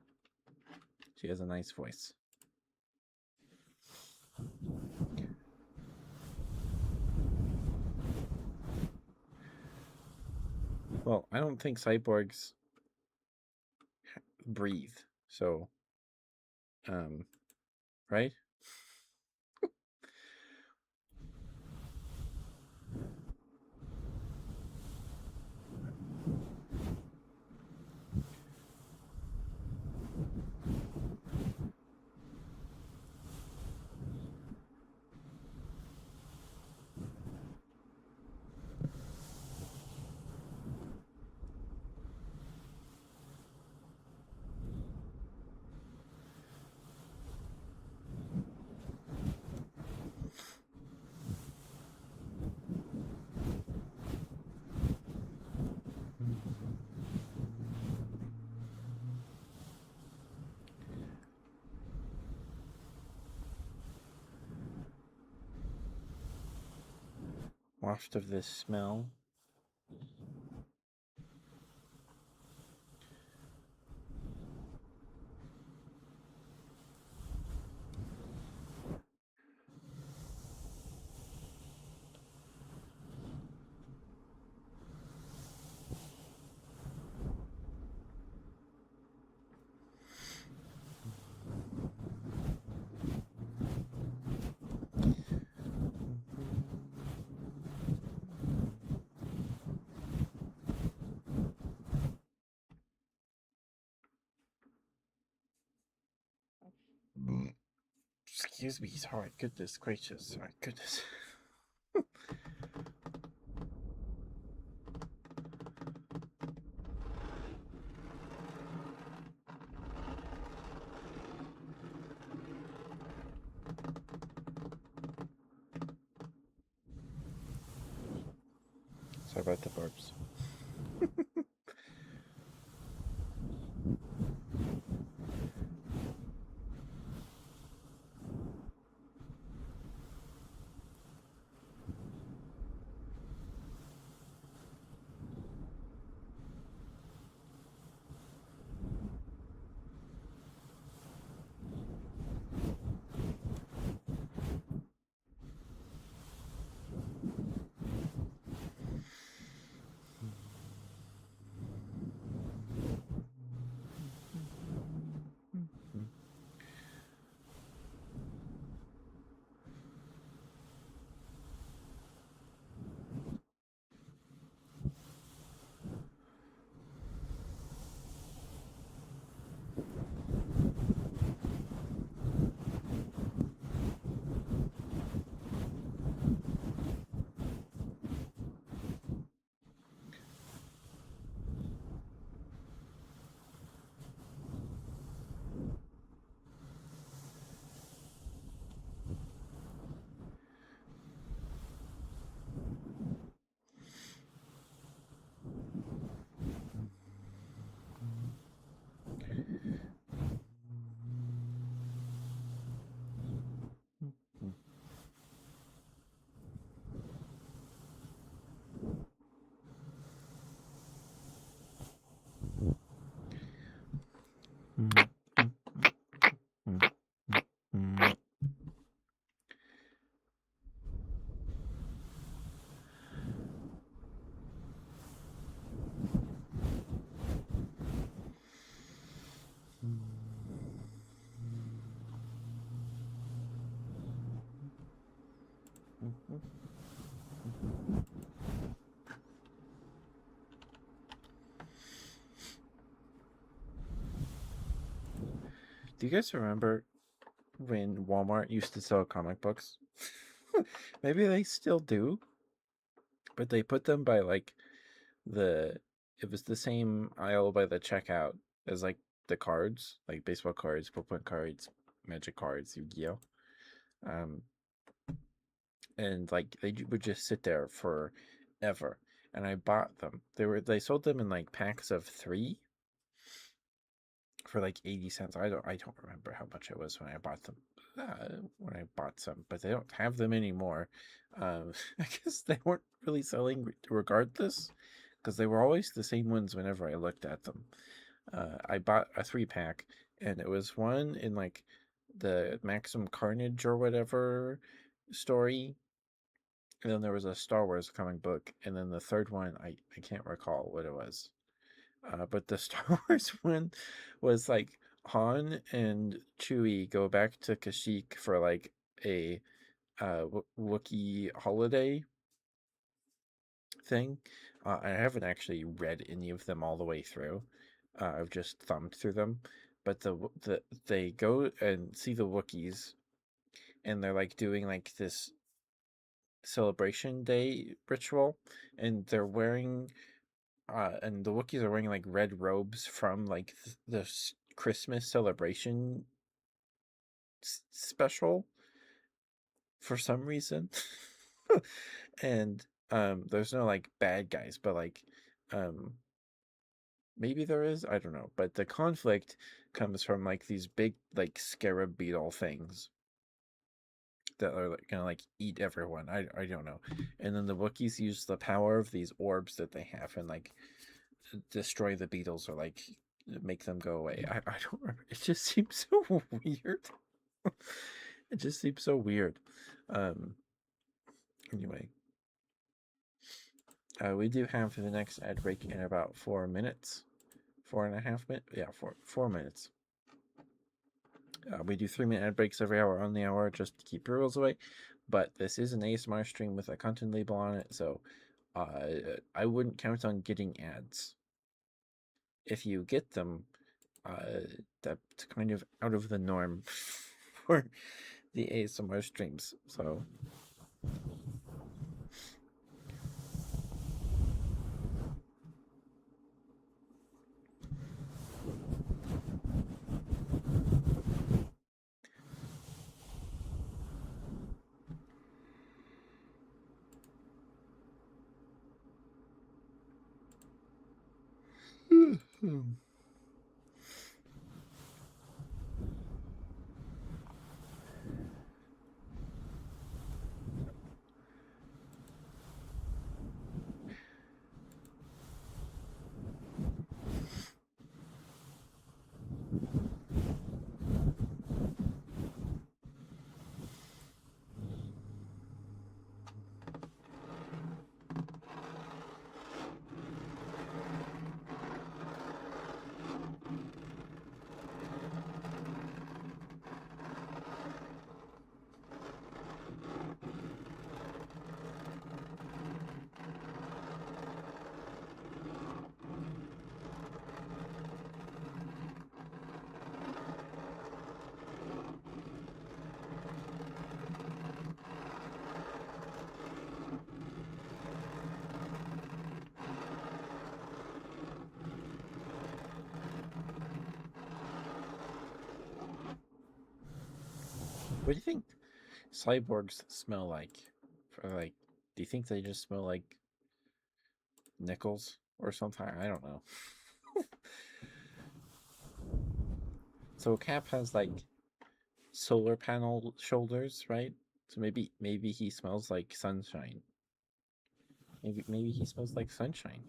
She has a nice voice. Well, I don't think cyborgs breathe, so right? Waft of this smell. Excuse me. Sorry. Goodness gracious. Sorry. Goodness. Sorry about the burps. Do you guys remember when Walmart used to sell comic books? Maybe they still do, but they put them by like the it was the same aisle by the checkout as like the cards, like baseball cards, Pokemon cards, Magic cards, Yu-Gi-Oh. Um, and like would just sit there forever. And I bought them. They sold them in like packs of 3 for like 80 cents. I don't remember how much it was when I bought them. When I bought some, but they don't have them anymore. I guess they weren't really selling regardless, because they were always the same ones whenever I looked at them. I bought a 3-pack, and it was one in like the Maximum Carnage or whatever story, and then there was a Star Wars comic book, and then the third one I can't recall what it was. But the Star Wars one was like Han and Chewie go back to Kashyyyk for like a Wookiee holiday thing. I haven't actually read any of them all the way through. I've just thumbed through them. But they go and see the Wookiees, and they're like doing like this celebration day ritual, and they're wearing and the Wookiees are wearing like red robes from like the Christmas celebration special for some reason. And there's no like bad guys, but like um maybe there is, I don't know, but the conflict comes from like these big like scarab beetle things that are like gonna like eat everyone. I don't know. And then the Wookiees use the power of these orbs that they have and like destroy the beetles or like make them go away. I don't remember. It just seems so weird. It just seems so weird. Um anyway. We do have the next ad break in about 4 minutes. 4.5 minutes? Yeah, 4 minutes. We do 3-minute ad breaks every hour on the hour just to keep rules away. But this is an ASMR stream with a content label on it, so I wouldn't count on getting ads. If you get them, that's kind of out of the norm for the ASMR streams. So what do you think cyborgs smell like? For like, do you think they just smell like nickels or something? I don't know. So Cap has like solar panel shoulders, right? So maybe he smells like sunshine. Maybe he smells like sunshine.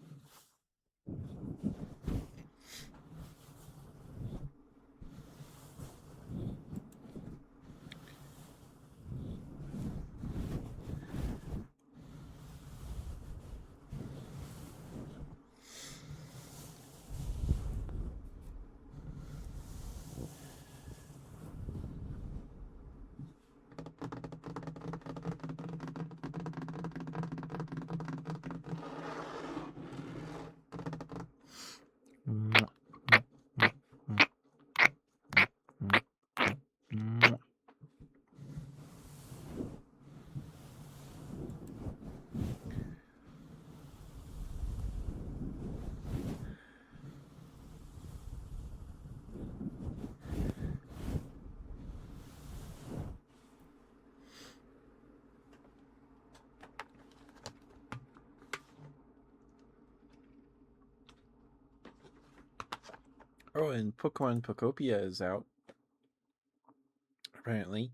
Oh, and Pokemon Pokopia is out apparently,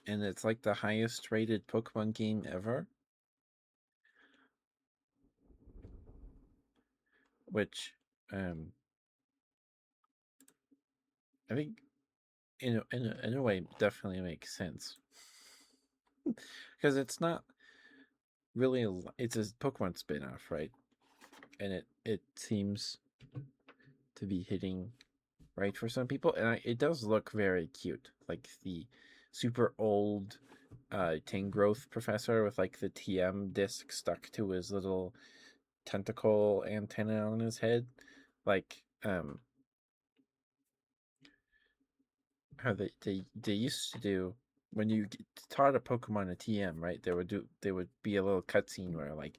and it's like the highest rated Pokemon game ever. Which, I think in a way definitely makes sense because it's not really it's a Pokemon spin-off, right? And it seems to be hitting right for some people, and it does look very cute, like the super old Tangrowth professor with like the TM disc stuck to his little tentacle antenna on his head, like how they used to do when you taught a Pokemon a TM, right? There would be a little cutscene where like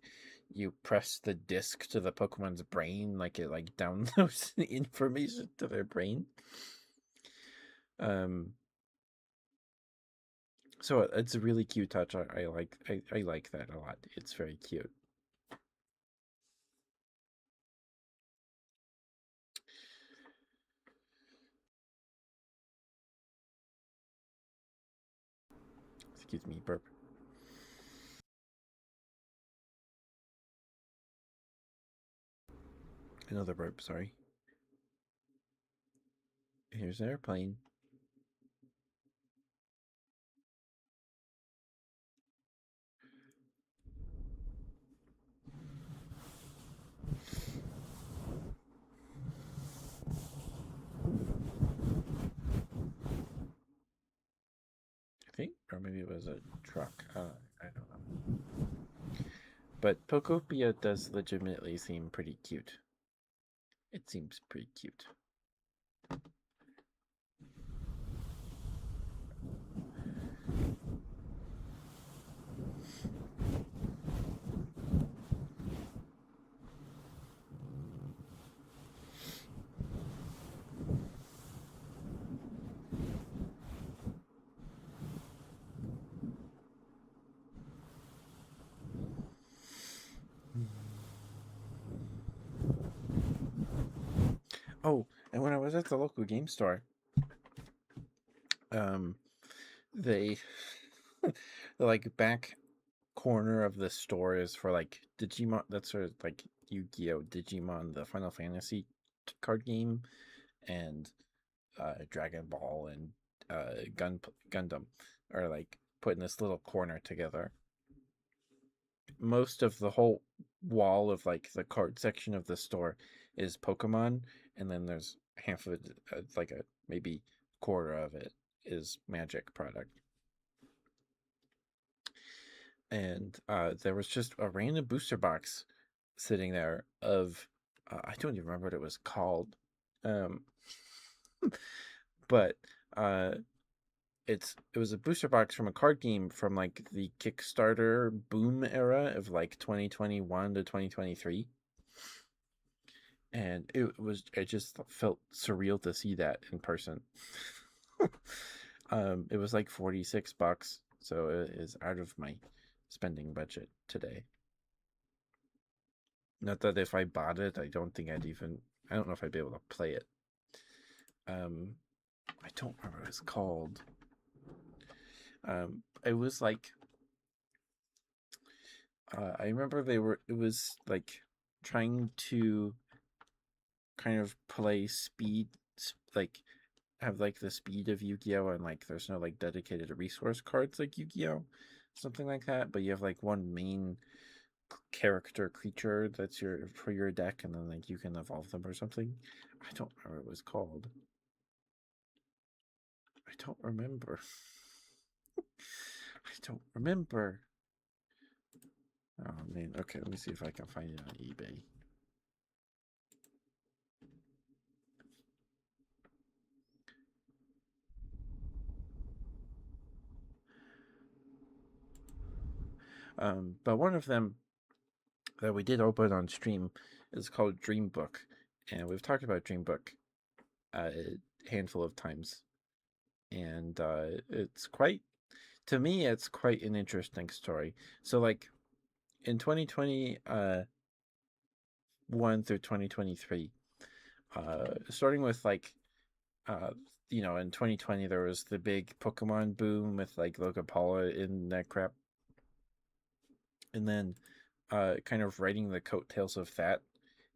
you press the disc to the Pokemon's brain, like it like downloads the information to their brain. Um, so it's a really cute touch. I like that a lot. It's very cute. Excuse me, burp. Another burp. Sorry. Here's an airplane. I think, or maybe it was a truck. I don't know. But Pokopia does legitimately seem pretty cute. It seems pretty cute. Oh, and when I was at the local game store, um, they the like back corner of the store is for like Digimon. That's sort of like Yu-Gi-Oh, Digimon, the Final Fantasy card game, and Dragon Ball and Gundam are like put in this little corner together. Most of the whole wall of like the card section of the store is Pokemon, and then there's half of it, like a maybe quarter of it is Magic product. And there was just a random booster box sitting there of I don't even remember what it was called, um, but it was a booster box from a card game from like the Kickstarter boom era of like 2021 to 2023, and it just felt surreal to see that in person. It was like $46, so it is out of my spending budget today. Not that if I bought it, I don't think I don't know if I'd be able to play it. I don't remember what it's called. It was like I remember it was like trying to kind of play speed, like have like the speed of Yu-Gi-Oh, and like there's no like dedicated resource cards like Yu-Gi-Oh, something like that. But you have like one main character creature that's for your deck, and then like you can evolve them or something. I don't remember what it was called. I don't remember. I don't remember. Oh man. Okay, let me see if I can find it on eBay. But one of them that we did open on stream is called Dream Book, and we've talked about Dream Book a handful of times, and it's quite, to me, it's quite an interesting story. So, like in 2020, 1 through 2023, Starting with like uh, in 2020 there was the big Pokemon boom with like Logan Paula in that crap, and then kind of riding the coattails of that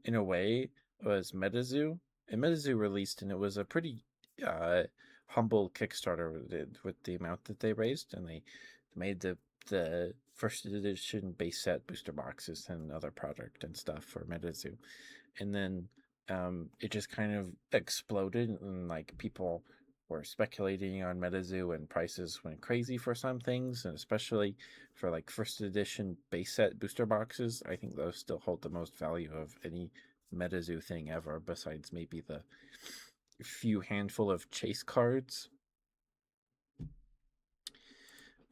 in a way was MetaZoo. And MetaZoo released, and it was a pretty uh, humble Kickstarter with the amount that they raised, and they made the first edition base set booster boxes and other product and stuff for MetaZoo, and then it just kind of exploded, and like people were speculating on MetaZoo, and prices went crazy for some things, and especially for like first edition base set booster boxes. I think those still hold the most value of any MetaZoo thing ever, besides maybe the few handful of chase cards.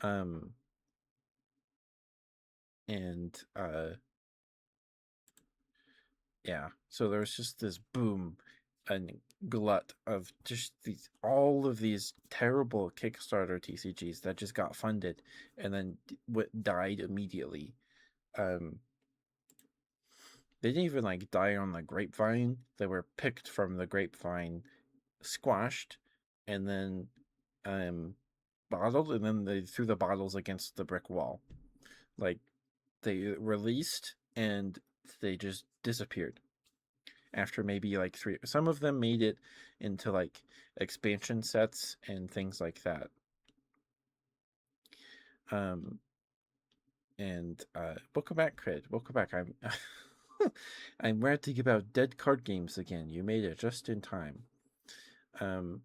Um, and Yeah, so there was just this boom and glut of just these all of these terrible Kickstarter TCGs that just got funded and then died immediately. Um, they didn't even like die on the grapevine. They were picked from the grapevine, squashed, and then um, bottled, and then they threw the bottles against the brick wall. Like they released and they just disappeared after maybe like three. Some of them made it into like expansion sets and things like that. Um, and welcome back, Cred. Welcome back. I'm I'm ranting about dead card games again. You made it just in time. Um,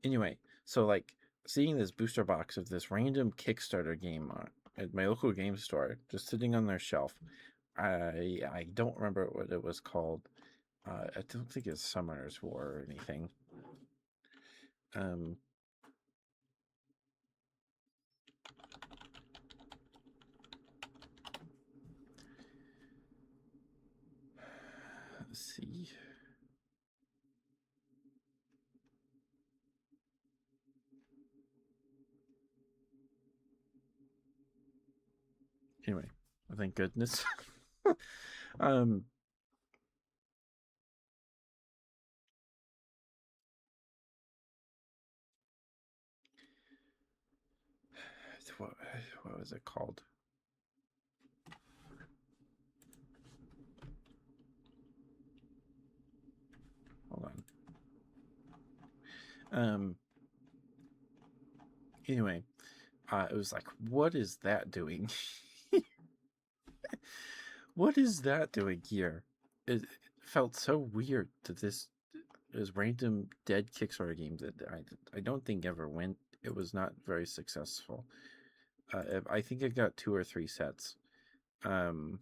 anyway, so like seeing this booster box of this random Kickstarter game at my local game store, just sitting on their shelf. I don't remember what it was called. I don't think it's Summoner's War or anything. Um, let's see. Anyway, thank goodness. um, what, what was it called? Hold on. Um, anyway, it was like, what is that doing? What is that doing here? It felt so weird that this random dead Kickstarter game that I don't think ever went. It was not very successful. I think it got 2 or 3 sets. Um,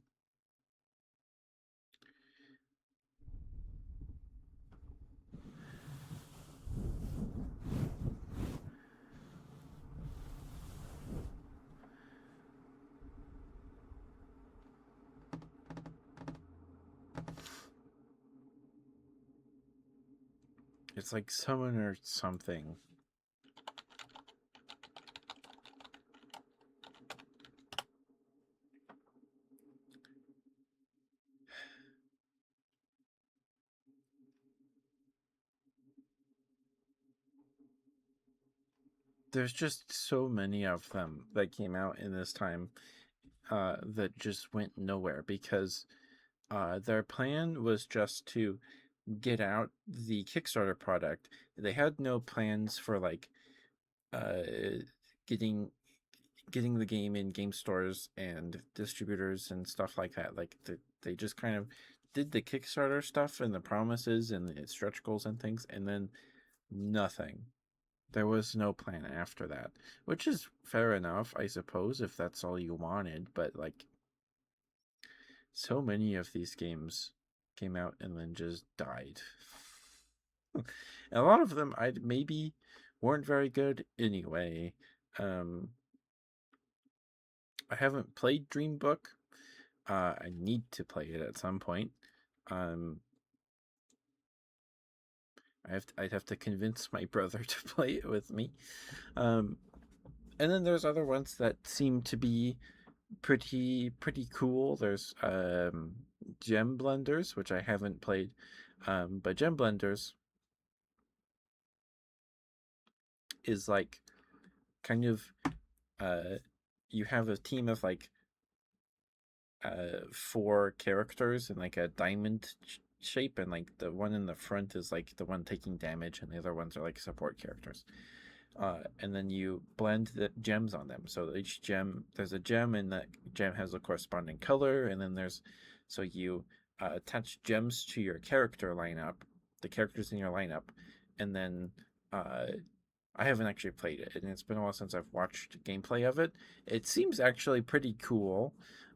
it's like Summoner something. There's just so many of them that came out in this time that just went nowhere because their plan was just to get out the Kickstarter product. They had no plans for like uh, getting getting the game in game stores and distributors and stuff like that. Like they just kind of did the Kickstarter stuff and the promises and the stretch goals and things, and then nothing. There was no plan after that, which is fair enough, I suppose, if that's all you wanted. But like, so many of these games came out and then just died. And a lot of them I maybe weren't very good anyway. Um, I haven't played Dream Book. I need to play it at some point. Um, I'd have to convince my brother to play it with me. Um, and then there's other ones that seem to be pretty cool. There's Gem Blenders, which I haven't played. But gem blenders is like kind of you have a team of like four characters in like a diamond shape, and like the one in the front is like the one taking damage, and the other ones are like support characters. And then you blend the gems on them. So each gem, there's a gem, and that gem has a corresponding color, and then so you attach gems to your character lineup, the characters in your lineup, and then uh, I haven't actually played it, and it's been a while since I've watched gameplay of it. It seems actually pretty cool.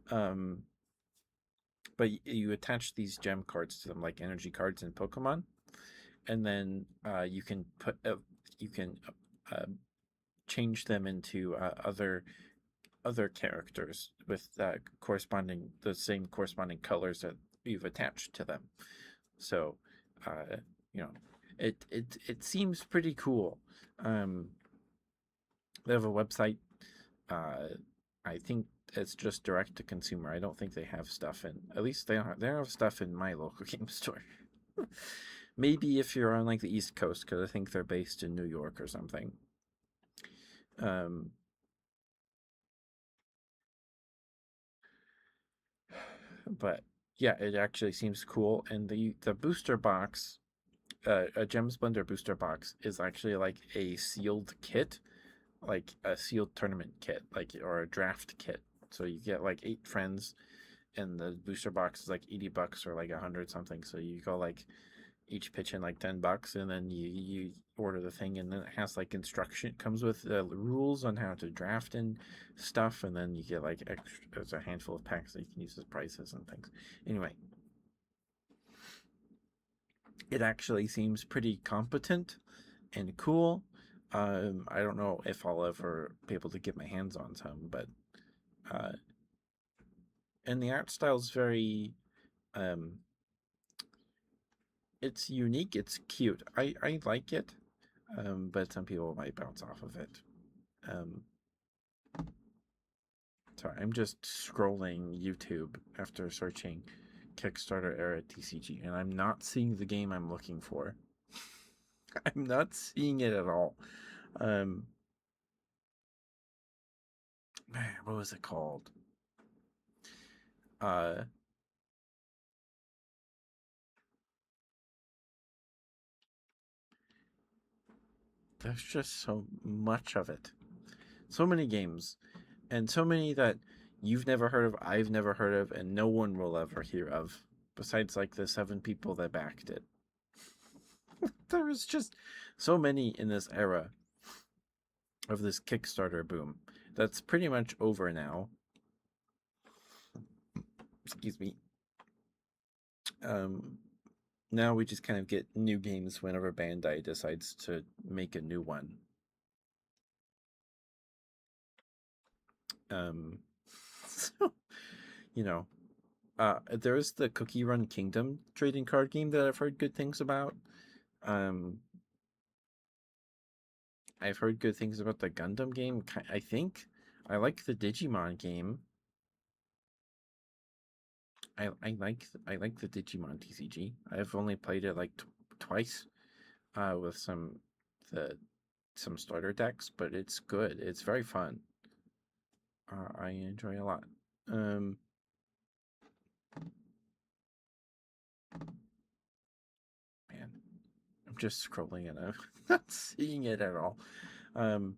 Um, but you attach these gem cards to them like energy cards in Pokemon, and then you can uh, change them into other characters with corresponding the same corresponding colors that you've attached to them. So, uh, you know, it seems pretty cool. Um, they have a website. Uh, I think it's just direct to consumer. I don't think they have stuff in. At least they don't have stuff in my local game store. Maybe if you're on like the East Coast, because I think they're based in New York or something. Um, but yeah, it actually seems cool. And the booster box, a Gems Blender booster box, is actually like a sealed kit, like a sealed tournament kit, like or a draft kit. So you get like 8 friends, and the booster box is like $80 or like 100 something. So you go like each pitch in like $10, and then you order the thing, and then it has like instruction, comes with rules on how to draft and stuff, and then you get like extra, there's a handful of packs that you can use as prices and things. Anyway, it actually seems pretty competent and cool. I don't know if I'll ever be able to get my hands on some, but uh, and the art style is very um, it's unique. It's cute. I like it, but some people might bounce off of it. Um, sorry, I'm just scrolling YouTube after searching Kickstarter era TCG, and I'm not seeing the game I'm looking for. I'm not seeing it at all. Um, man, what was it called? Uh, there's just so much of it. So many games, and so many that you've never heard of, I've never heard of, and no one will ever hear of, besides like the 7 people that backed it. There was just so many in this era of this Kickstarter boom that's pretty much over now. Excuse me. Um, Now we just kind of get new games whenever Bandai decides to make a new one. Um, so, you know, there's the Cookie Run Kingdom trading card game that I've heard good things about. Um, I've heard good things about the Gundam game. I think I like the Digimon game. I like the Digimon TCG. I've only played it like twice, with the some starter decks, but it's good. It's very fun. I enjoy a lot. Um, Man, I'm just scrolling and I'm not seeing it at all. Um,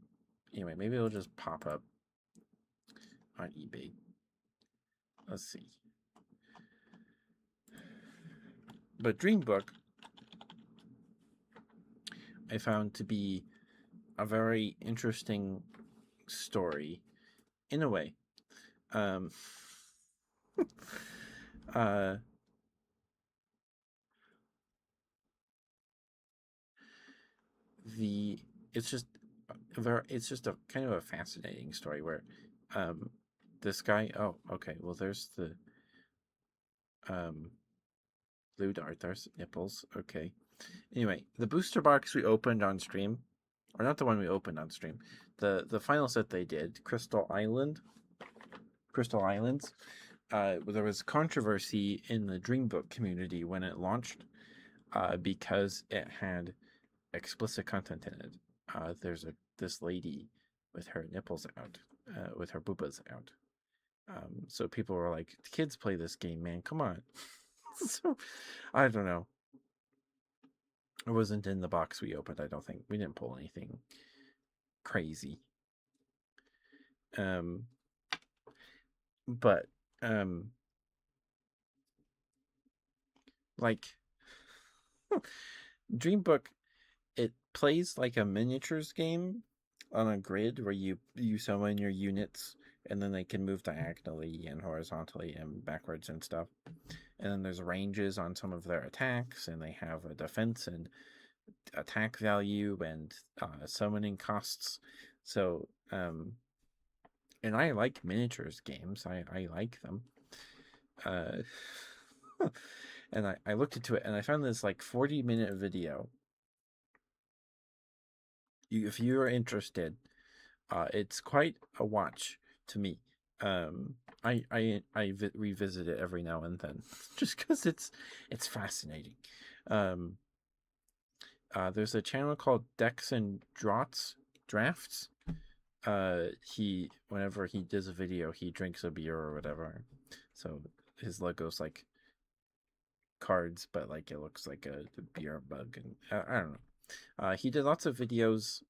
anyway, maybe it'll just pop up on eBay. Let's see. But Dream Book, I found to be a very interesting story in a way. Um, uh, the it's just it's just a kind of a fascinating story where um this guy, oh okay, well there's the um blue dart, there's nipples, okay. Anyway, the booster box we opened on stream, or not the one we opened on stream, the final set they did, Crystal Islands. There was controversy in the Dream Book community when it launched, because it had explicit content in it. There's this lady with her nipples out, with her boobas out. So people were like, "Kids play this game, man. Come on." So I don't know. It wasn't in the box we opened. I don't think we didn't pull anything crazy. Um, but like Dreambook, it plays like a miniatures game on a grid where you summon your units and then they can move diagonally and horizontally and backwards and stuff. And then there's ranges on some of their attacks, and they have a defense and attack value and summoning costs. So, and I like miniatures games. I like them. And I looked into it and I found this like 40-minute video. If you're interested, it's quite a watch to me. I revisit it every now and then just because it's fascinating. Um, there's a channel called Decks and Drafts. He whenever he does a video, he drinks a beer or whatever. So his logo's like cards, but like it looks like a beer mug, and I don't know. He did lots of videos.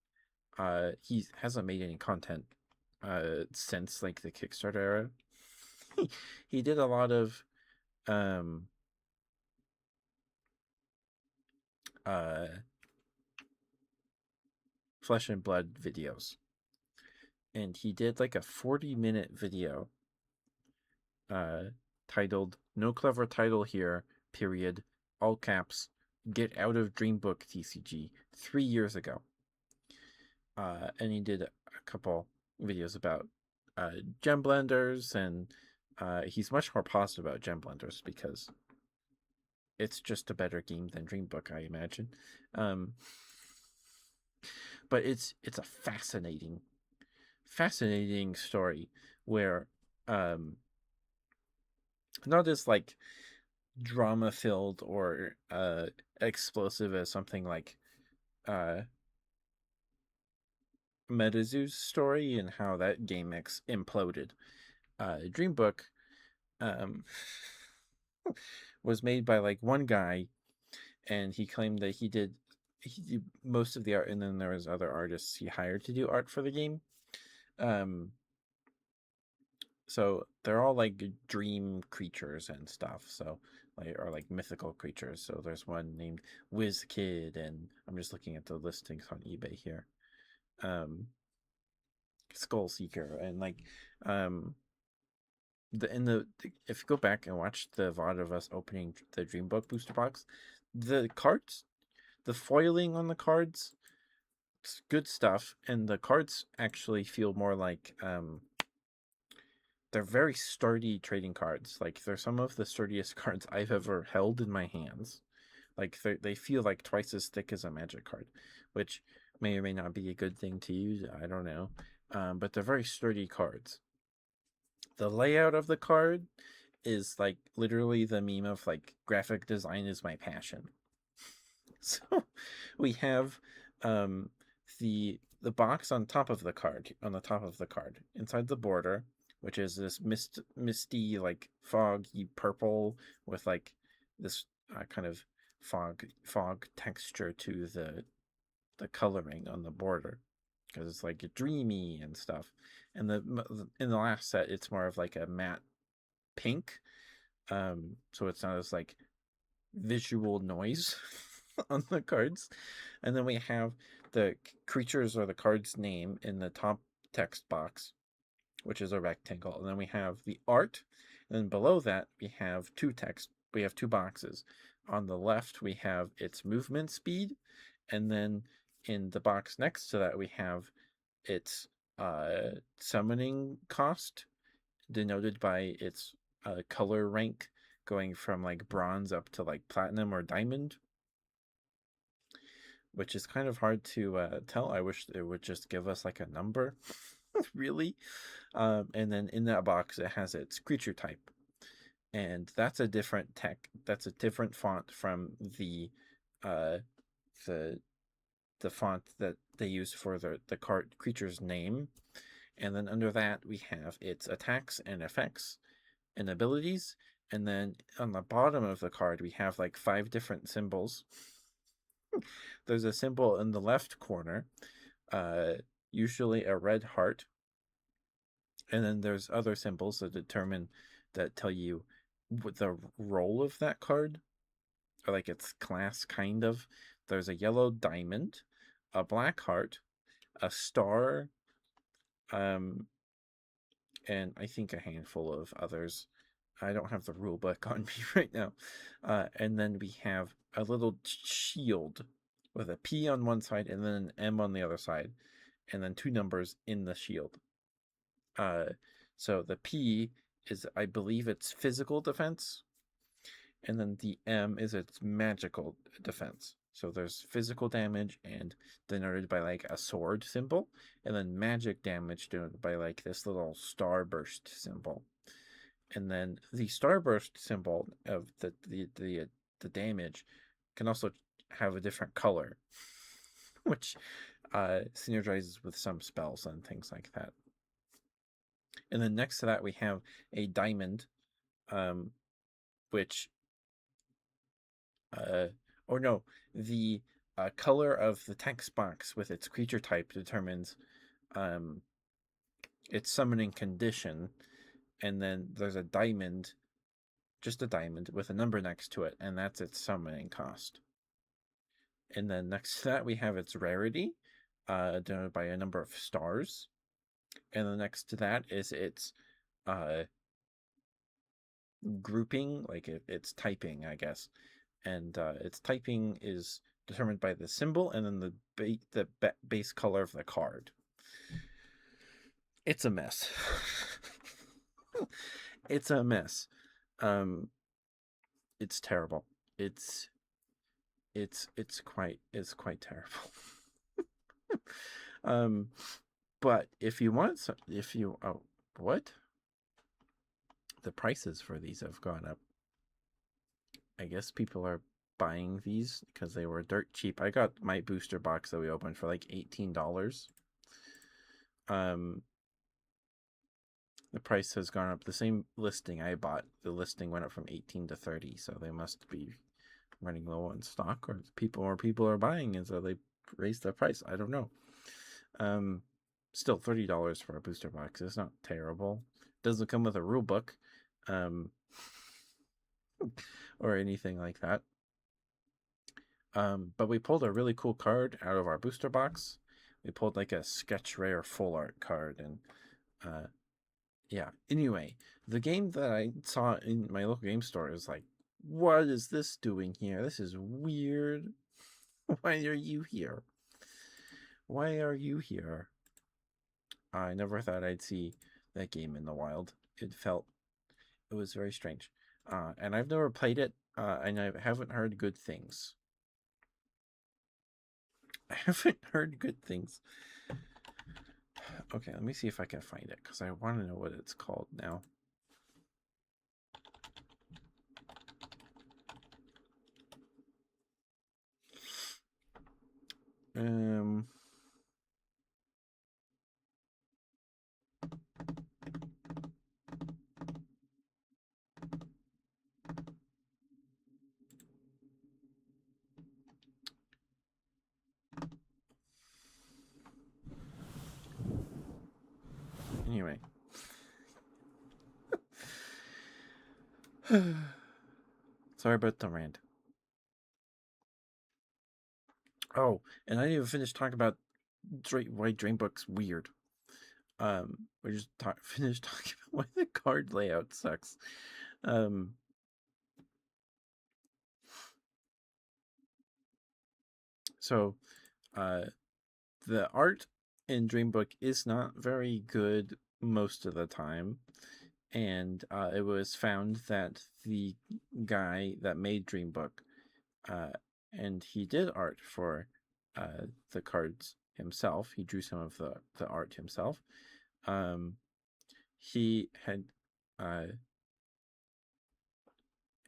He hasn't made any content since like the Kickstarter era. He did a lot of um uh flesh and blood videos, and he did like a 40-minute video titled "No Clever Title Here, period, all caps, get out of Dreambook TCG" 3 years ago. And he did a couple videos about gem blenders, and he's much more positive about gem blenders because it's just a better game than Dreambook, I imagine. But it's a fascinating story where not as like drama filled or explosive as something like MetaZoo's story and how that game imploded. Dreambook um, was made by like one guy, and he claimed that he did most of the art, and then there was other artists he hired to do art for the game. So they're all like dream creatures and stuff. So like or like mythical creatures. So there's one named Whiz Kid, and I'm just looking at the listings on eBay here. Skull Seeker, and like the if you go back and watch the VOD of us opening the Dreambook booster box, the cards, the foiling on the cards, it's good stuff, and the cards actually feel more like they're very sturdy trading cards. Like they're some of the sturdiest cards I've ever held in my hands. Like they feel like twice as thick as a Magic card, which may or may not be a good thing to use. I don't know, but they're very sturdy cards. The layout of the card is like literally the meme of like graphic design is my passion. So we have the box on top of the card, inside the border, which is this misty like foggy purple with like this kind of fog texture to the coloring on the border, because it's like dreamy and stuff. And in the last set, it's more of like a matte pink, so it's not as like visual noise on the cards. And then we have the creatures or the card's name in the top text box, which is a rectangle. And then we have the art. And then below that, we have we have two boxes. On the left, we have its movement speed. And then in the box next to that, we have its summoning cost, denoted by its color rank, going from like bronze up to like platinum or diamond, which is kind of hard to tell. I wish it would just give us like a number, really. And then in that box, it has its creature type, and that's a different font from the uh, the the font that they use for the card creature's name, and then under that we have its attacks and effects and abilities, and then on the bottom of the card we have like 5 different symbols. There's a symbol in the left corner, uh, usually a red heart, and then there's other symbols that tell you what the role of that card, or like its class, kind of. There's a yellow diamond, a black heart, a star, um, and I think a handful of others. I don't have the rule book on me right now. And then we have a little shield with a P on one side and then an M on the other side, and then 2 numbers in the shield. So the P is, I believe, it's physical defense, and then the M is its magical defense. So there's physical damage and denoted by like a sword symbol, and then magic damage denoted by like this little starburst symbol. And then the starburst symbol of the damage can also have a different color, which synergizes with some spells and things like that. And then next to that we have a diamond, which or no, the color of the text box with its creature type determines its summoning condition, and then there's a diamond, just a diamond with a number next to it, and that's its summoning cost. And then next to that we have its rarity, denoted by a number of stars, and then next to that is its grouping, like it's typing, I guess, and its typing is determined by the symbol and then the base color of the card. It's a mess. It's a mess. It's terrible. It's quite terrible. But if you want some, if you what? The prices for these have gone up. I guess people are buying these because they were dirt cheap. I got my booster box that we opened for like $18. The price has gone up. The same listing I bought, the listing went up from 18 to 30, so they must be running low on stock, or people are buying, and so they raised the price. I don't know. Still $30 for a booster box is not terrible. Doesn't come with a rule book, or anything like that. But we pulled a really cool card out of our booster box. We pulled like a sketch rare full art card, and yeah. Anyway, the game that I saw in my local game store is like, what is this doing here? This is weird. Why are you here? Why are you here? I never thought I'd see that game in the wild. It was very strange. And I've never played it, and I haven't heard good things. I haven't heard good things. Okay, let me see if I can find it, because I want to know what it's called now. Anyway. Sorry about the rant. Oh, and I didn't even finish talking about why Dreambook's weird. We just finished talking about why the card layout sucks. So, the art in Dreambook is not very good most of the time, and it was found that the guy that made Dreambook, and he did art for the cards himself. He drew some of the art himself. He had, and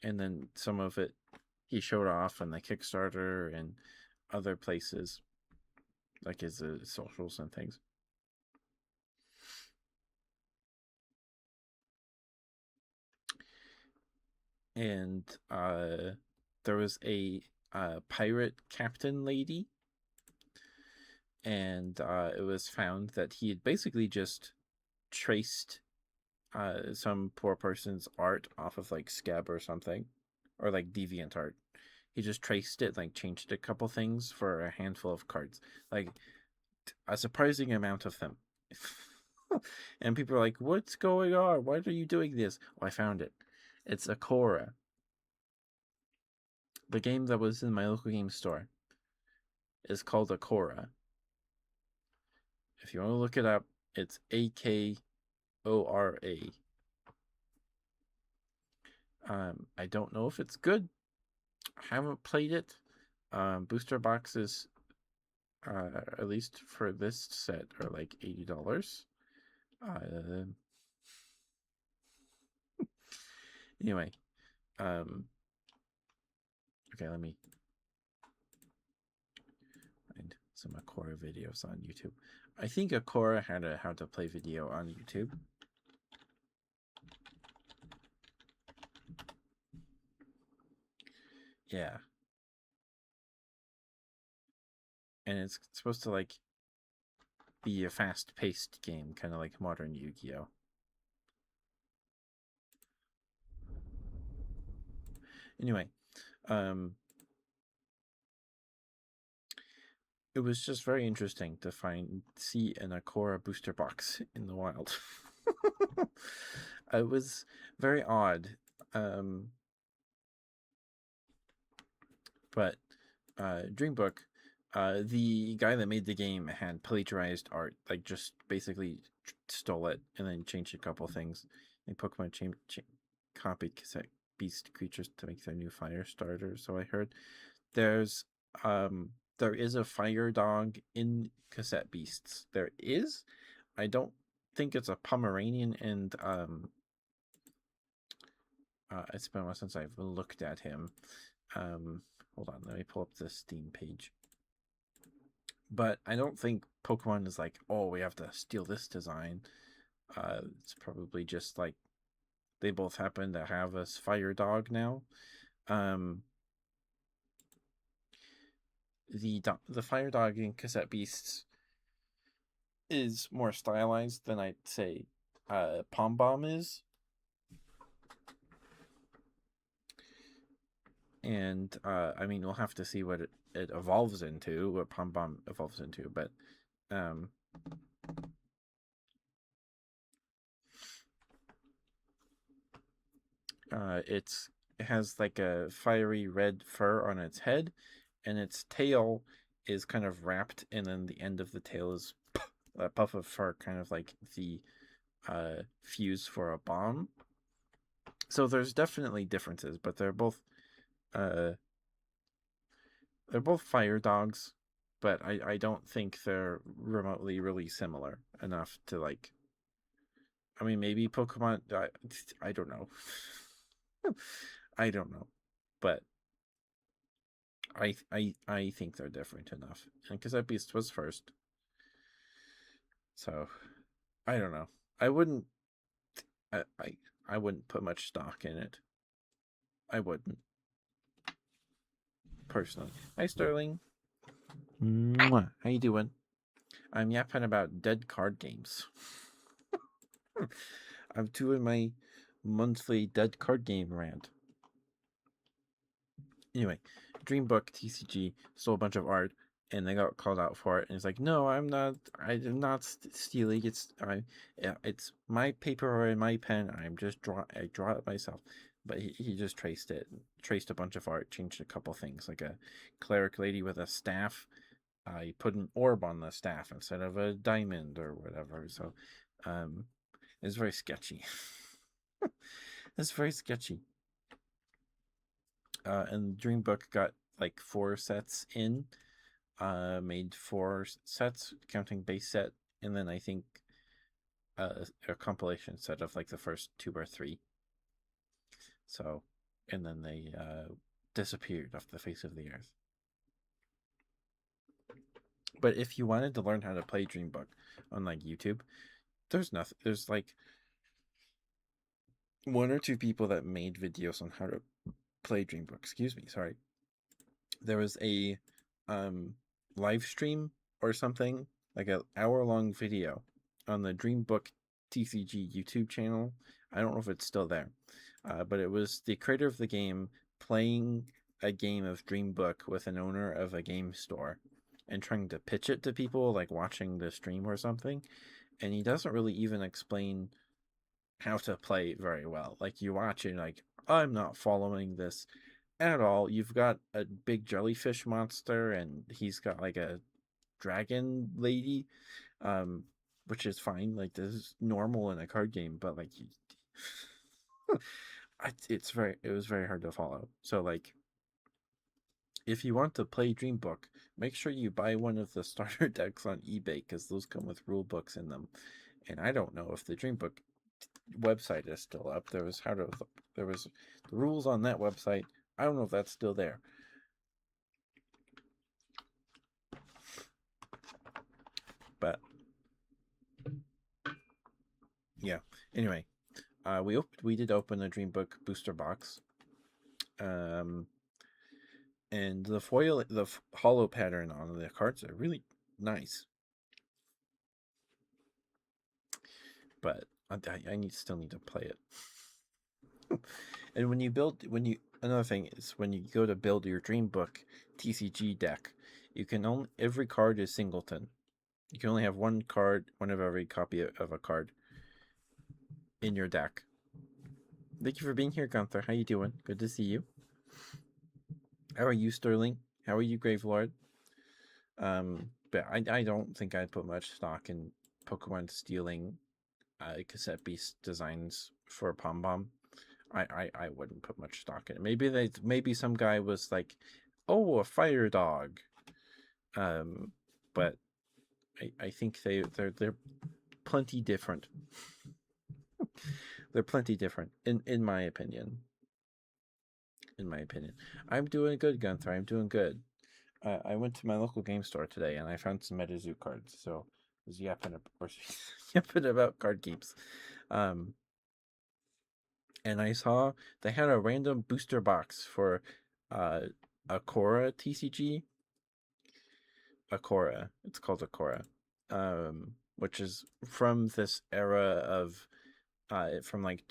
then some of it, he showed off on the Kickstarter and other places, like his socials and things. And there was a pirate captain lady, and it was found that he had basically just traced some poor person's art off of like Scab or something, or like Deviant Art. He just traced it, like changed a couple things for a handful of cards, like a surprising amount of them. And people are like, "What's going on? Why are you doing this?" Oh, I found it. It's Akora, the game that was in my local game store. Is called Akora. If you want to look it up, it's Akora. I don't know if it's good. I haven't played it. Booster boxes, at least for this set, are like $80. Anyway, okay, let me find some Akora videos on YouTube. I think Akora had a how to play video on YouTube. Yeah. And it's supposed to like be a fast-paced game, kind of like modern Yu-Gi-Oh. Anyway, it was just very interesting to see an Akora booster box in the wild. It was very odd. But Dreambook, the guy that made the game had plagiarized art, like just basically stole it and then changed a couple things. And Pokemon copied cassette beast creatures to make their new fire starter. So I heard there's there is a fire dog in cassette beasts. There is. I don't think it's a Pomeranian, and it's been a while since I've looked at him. Hold on, let me pull up the Steam page. But I don't think Pokemon is like, oh, we have to steal this design. It's probably just like they both happen to have a fire dog now. The fire dog in Cassette Beasts is more stylized than I'd say Pom Bomb is. And I mean, we'll have to see what it evolves into, what Pom Bomb evolves into, but it has like a fiery red fur on its head, and its tail is kind of wrapped, and then the end of the tail is a puff of fur, kind of like the fuse for a bomb. So there's definitely differences, but they're both fire dogs, but I don't think they're remotely really similar enough to like. I mean, maybe Pokemon. I don't know. I don't know, but I think they're different enough. And Cassette Beast was first, so I don't know. I wouldn't. I wouldn't put much stock in it. I wouldn't personally. Hi Sterling. Mwah. How you doing? I'm yapping about dead card games. I'm doing my monthly dead card game rant. Anyway, Dreambook TCG stole a bunch of art, and they got called out for it. And it's like, no, I'm not. I am not stealing. It's my paper or my pen. I draw it myself. But he just traced a bunch of art, changed a couple things, like a cleric lady with a staff. He put an orb on the staff instead of a diamond or whatever. So, it's very sketchy. It's very sketchy. And Dreambook got like 4 sets in. Made 4 sets, counting base set, and then I think a compilation set of like the first 2 or 3. So, and then they disappeared off the face of the earth. But if you wanted to learn how to play Dreambook on like YouTube, there's nothing. There's like one or two people that made videos on how to play Dreambook. Excuse me, sorry. There was a live stream or something, like an hour-long video on the Dreambook TCG YouTube channel. I don't know if it's still there, but it was the creator of the game playing a game of Dreambook with an owner of a game store and trying to pitch it to people, like watching the stream or something. And he doesn't really even explain how to play very well. Like, you watch it, like, I'm not following this at all. You've got a big jellyfish monster, and he's got like a dragon lady, which is fine. Like, this is normal in a card game, but like, it was very hard to follow. So like, if you want to play Dreambook, make sure you buy one of the starter decks on eBay, because those come with rule books in them. And I don't know if the Dreambook website is still up. There was the rules on that website. I don't know if that's still there. But yeah. Anyway, we did open a Dreambook booster box. And the foil, the hollow pattern on the cards are really nice. But I still need to play it. And another thing is, when you go to build your Dreambook TCG deck, you can only, every card is singleton. You can only have one of every copy of a card in your deck. Thank you for being here, Gunther. How you doing? Good to see you. How are you, Sterling? How are you, Gravelord? But I don't think I'd put much stock in Pokemon stealing cassette beast designs for Pom Pom. I wouldn't put much stock in it. Maybe some guy was like, oh, a fire dog. But I think they're plenty different. They're plenty different in my opinion. In my opinion, I'm doing good, Gunther. I'm doing good. I went to my local game store today and I found some MetaZoo cards. So I was yapping about card keeps. And I saw they had a random booster box for Akora TCG. Akora. It's called Akora. Which is from this era of from like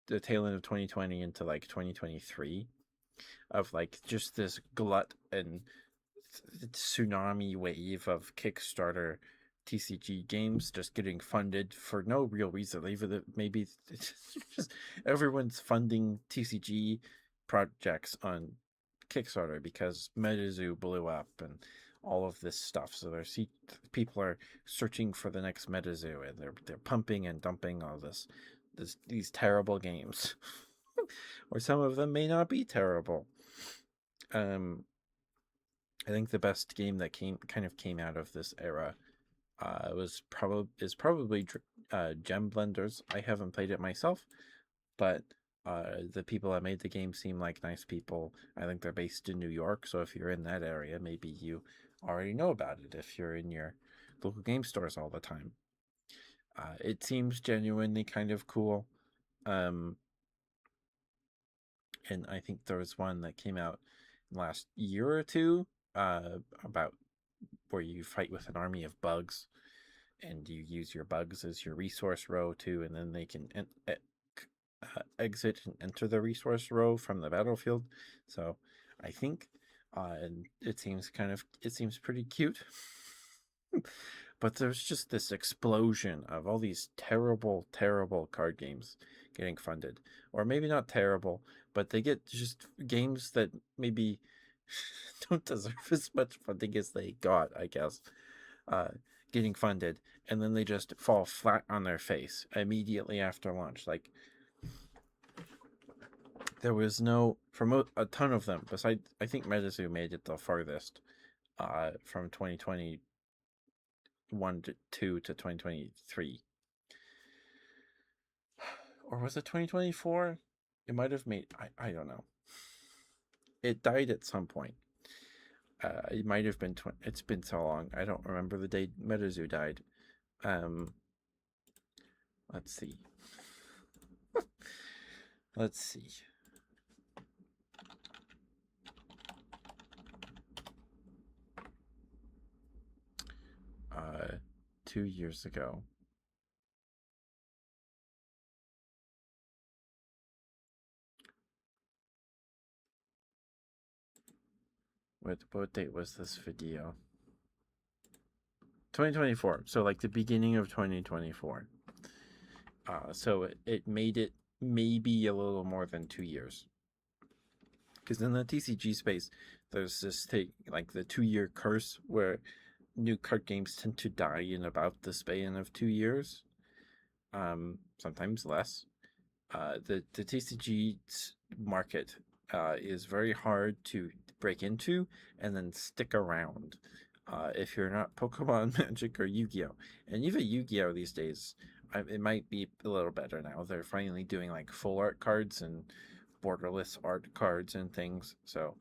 the tail end of 2020 into like 2023, of like just this glut and tsunami wave of Kickstarter TCG games just getting funded for no real reason. Maybe it's just everyone's funding TCG projects on Kickstarter because MetaZoo blew up and all of this stuff. So people are searching for the next MetaZoo, and they're pumping and dumping all these terrible games, or some of them may not be terrible. I think the best game that came out of this era is probably Gem Blenders. I haven't played it myself, but the people that made the game seem like nice people. I think they're based in New York, so if you're in that area, maybe you already know about it if you're in your local game stores all the time. It seems genuinely kind of cool. And I think there was one that came out last year or two about where you fight with an army of bugs, and you use your bugs as your resource row too, and then they can exit and enter the resource row from the battlefield. So I think it seems pretty cute. But there's just this explosion of all these terrible card games getting funded. Or maybe not terrible, but they get just games that maybe don't deserve as much funding as they got, I guess, getting funded, and then they just fall flat on their face immediately after launch. Like, there was from a ton of them, besides, I think MetaZoo made it the farthest, from 2021 to 2023. Or was it 2024? It might have made, I don't know. it died at some point. It might have been it's been so long. I don't remember the day MetaZoo died. Um, let's see. Let's see. Uh, 2 years ago. What date was this video? 2024. So like the beginning of 2024. So it made it maybe a little more than 2 years. Because in the TCG space, there's this thing like the 2 year curse where new card games tend to die in about the span of 2 years, sometimes less. The TCG market is very hard to break into and then stick around if you're not Pokemon, Magic, or Yu-Gi-Oh. And even Yu-Gi-Oh these days, it might be a little better now. They're finally doing like full art cards and borderless art cards and things. So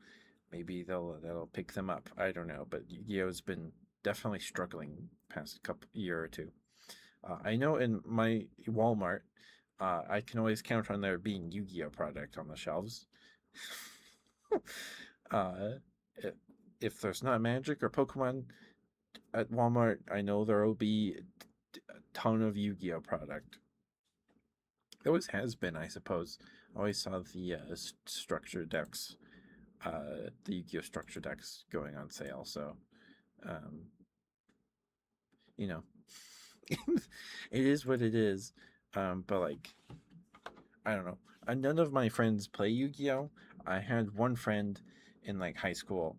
maybe that'll pick them up. I don't know, but Yu-Gi-Oh's been definitely struggling past couple year or two. I know in my Walmart, I can always count on there being Yu-Gi-Oh product on the shelves. uh, if there's not Magic or Pokemon at Walmart, I know there will be a ton of Yu-Gi-Oh product. There always has been, I suppose. I always saw the structure decks, the Yu-Gi-Oh structure decks going on sale. So, um, you know, it is what it is. But like, I don't know. None of my friends play Yu-Gi-Oh. I had one friend in like high school,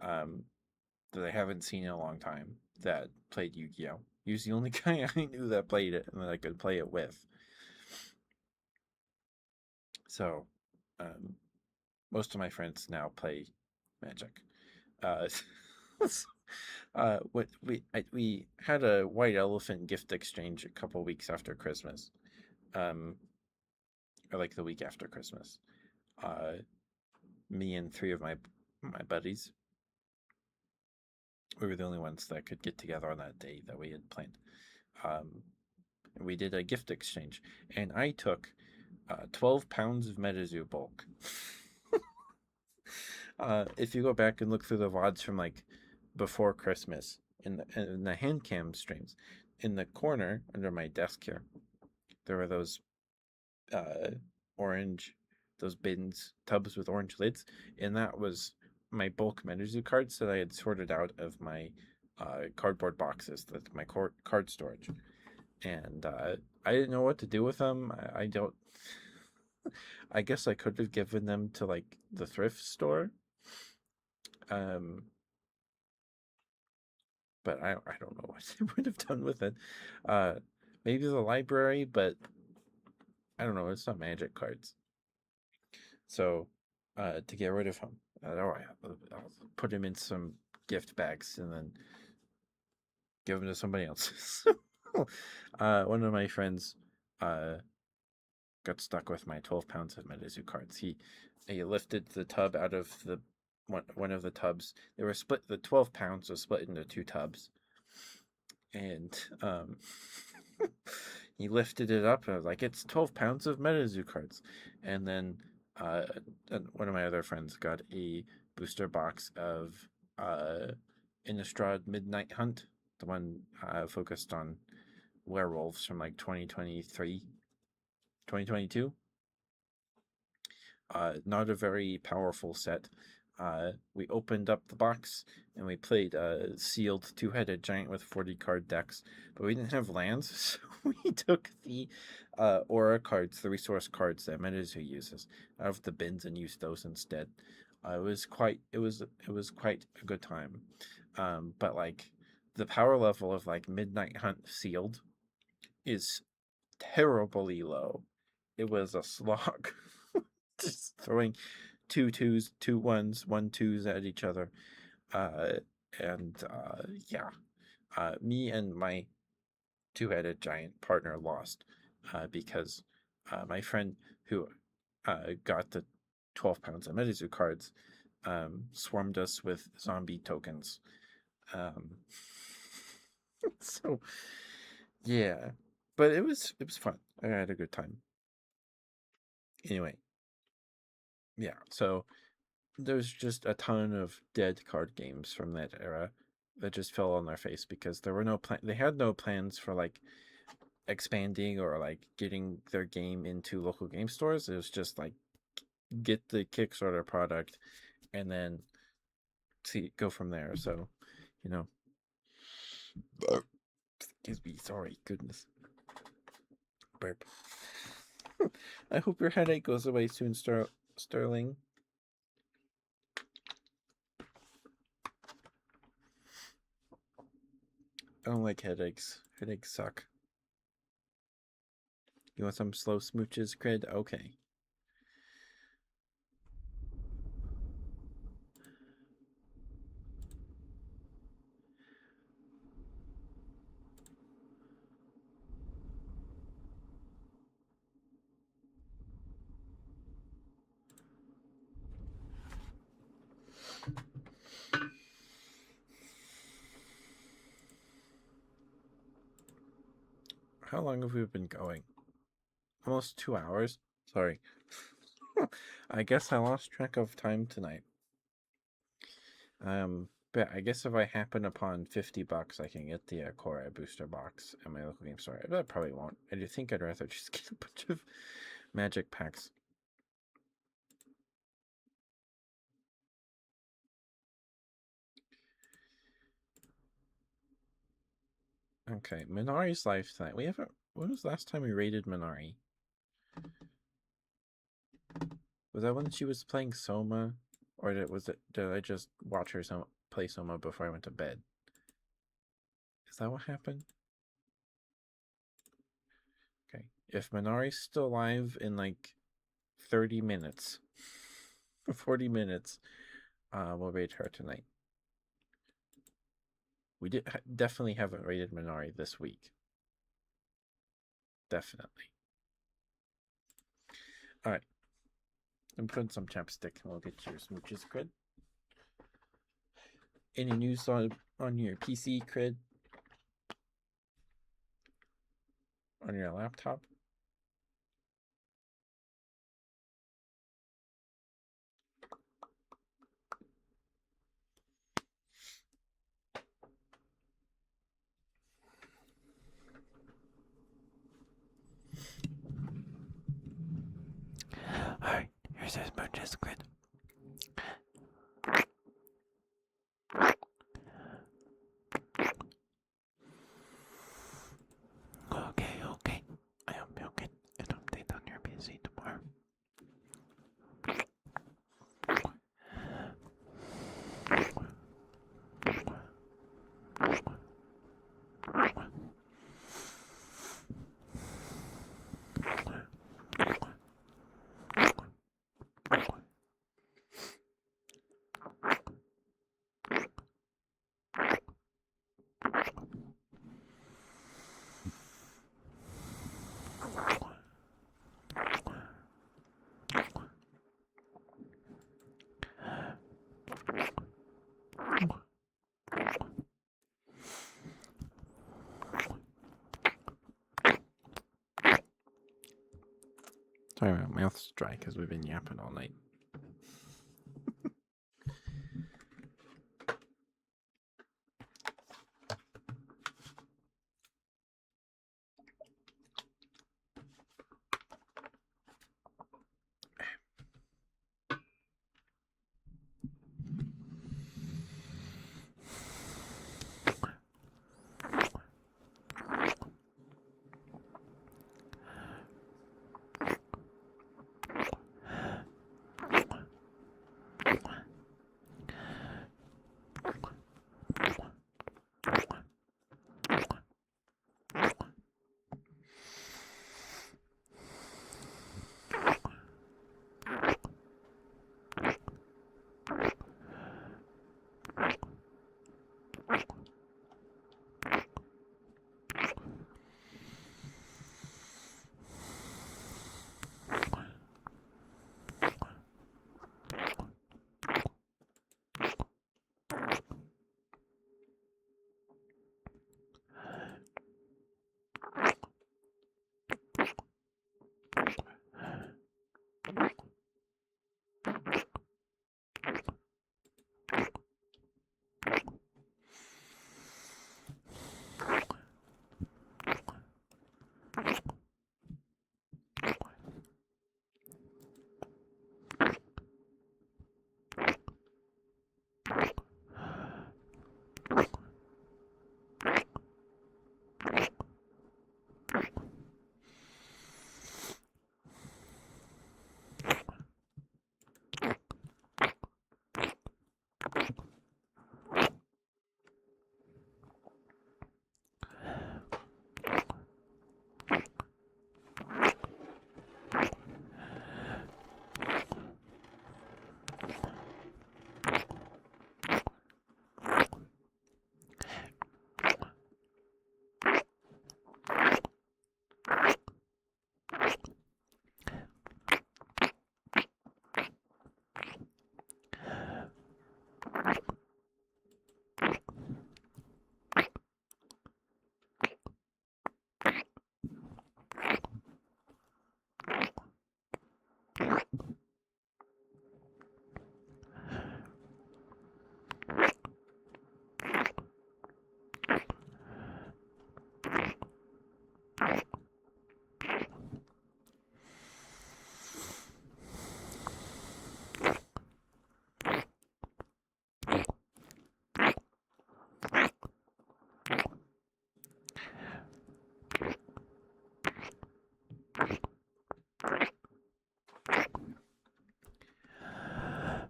um, that I haven't seen in a long time that played Yu-Gi-Oh. He was the only guy I knew that played it and that I could play it with. So, um, most of my friends now play Magic. Uh, we had a white elephant gift exchange a couple weeks after Christmas, um, or like the week after Christmas. Uh, Me and three of my buddies, we were the only ones that could get together on that day that we had planned. Um, we did a gift exchange, and I took 12 pounds of MetaZoo bulk. If you go back and look through the VODs from like before Christmas in the hand cam streams, in the corner under my desk here, there were those uh, orange, those bins, tubs with orange lids, and that was my bulk MetaZoo cards that I had sorted out of my cardboard boxes, that my card storage, and I didn't know what to do with them. I don't. I guess I could have given them to like the thrift store, um, but I don't know what I would have done with it. Uh, Maybe the library, but I don't know. It's not Magic cards, so to get rid of them, I'll put them in some gift bags and then give them to somebody else. One of my friends uh, got stuck with my 12 pounds of MetaZoo cards. He lifted the tub out of the one of the tubs. They were split. The 12 pounds was split into two tubs, and he lifted it up. And I was like, "It's 12 pounds of MetaZoo cards," and then uh, one of my other friends got a booster box of Innistrad Midnight Hunt, the one focused on werewolves from like 2023, 2022. Not a very powerful set. We opened up the box and we played a sealed two-headed giant with 40 card decks, but we didn't have lands, so we took the aura cards, the resource cards that MetaZoo uses, out of the bins and used those instead. It was quite a good time. But like the power level of like Midnight Hunt sealed is terribly low. It was a slog. Just throwing two twos, two ones, one twos at each other. Uh, and yeah, me and my two-headed giant partner lost because my friend who got the 12 pounds of MetaZoo cards swarmed us with zombie tokens. Um, so yeah, but it was fun. I had a good time. Anyway, yeah. So there's just a ton of dead card games from that era that just fell on their face because there were no plan. They had no plans for like expanding or like getting their game into local game stores. It was just like get the Kickstarter product and then see go from there. So, you know, excuse me, sorry, goodness, burp. I hope your headache goes away soon, Sterling. I don't like headaches. Headaches suck. You want some slow smooches, Cred? Okay. How long have we been going? Almost 2 hours? Sorry. I guess I lost track of time tonight. But I guess if I happen upon $50, I can get the Core booster box at my local game store. I probably won't. I do think I'd rather just get a bunch of magic packs. Okay, Minari's life tonight. We haven't. When was the last time we raided Minari? Was that when she was playing Soma, or did I just watch her play Soma before I went to bed? Is that what happened? Okay, if Minari's still alive in like 30 minutes, 40 minutes, we'll raid her tonight. We definitely haven't raided Minari this week. Definitely. All right. I'm putting some chapstick and we'll get your smooches, Cred. Any news on your PC, Cred? On your laptop? Alright, here's his smooches, Cred. Okay. I hope you'll get an update on your PC tomorrow. Sorry, my mouth's dry because we've been yapping all night.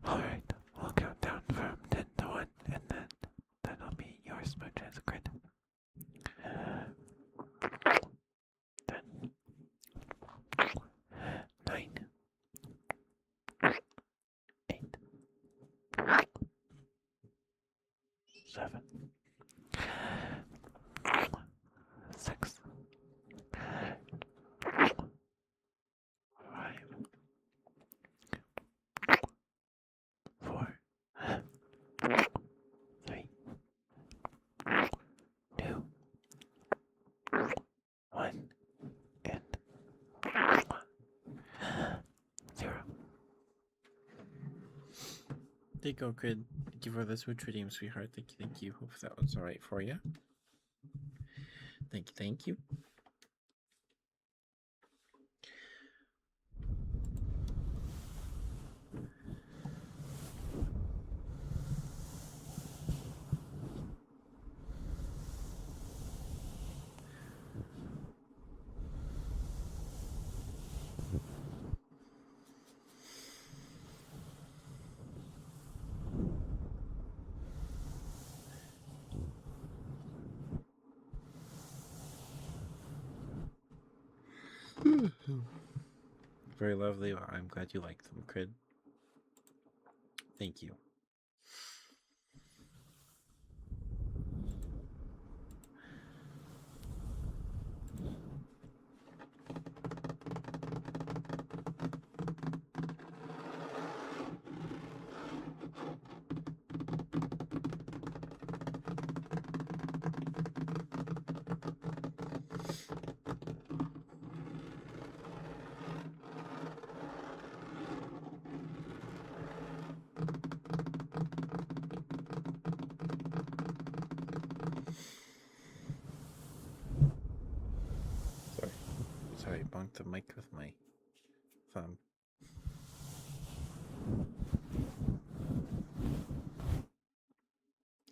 Alright, we'll count down from 10 to 1, and then that'll be your smooch as a crit. 10, 9, 8, 7, 6, 5, 4, 3, 2, 1, and 0. There you go, Crid. Thank you for the switch redeem, sweetheart. Thank you, thank you. Hope that was alright for you. Thank you, thank you. Very lovely. I'm glad you like them, Crid. Thank you. Sorry, I bonked the mic with my thumb.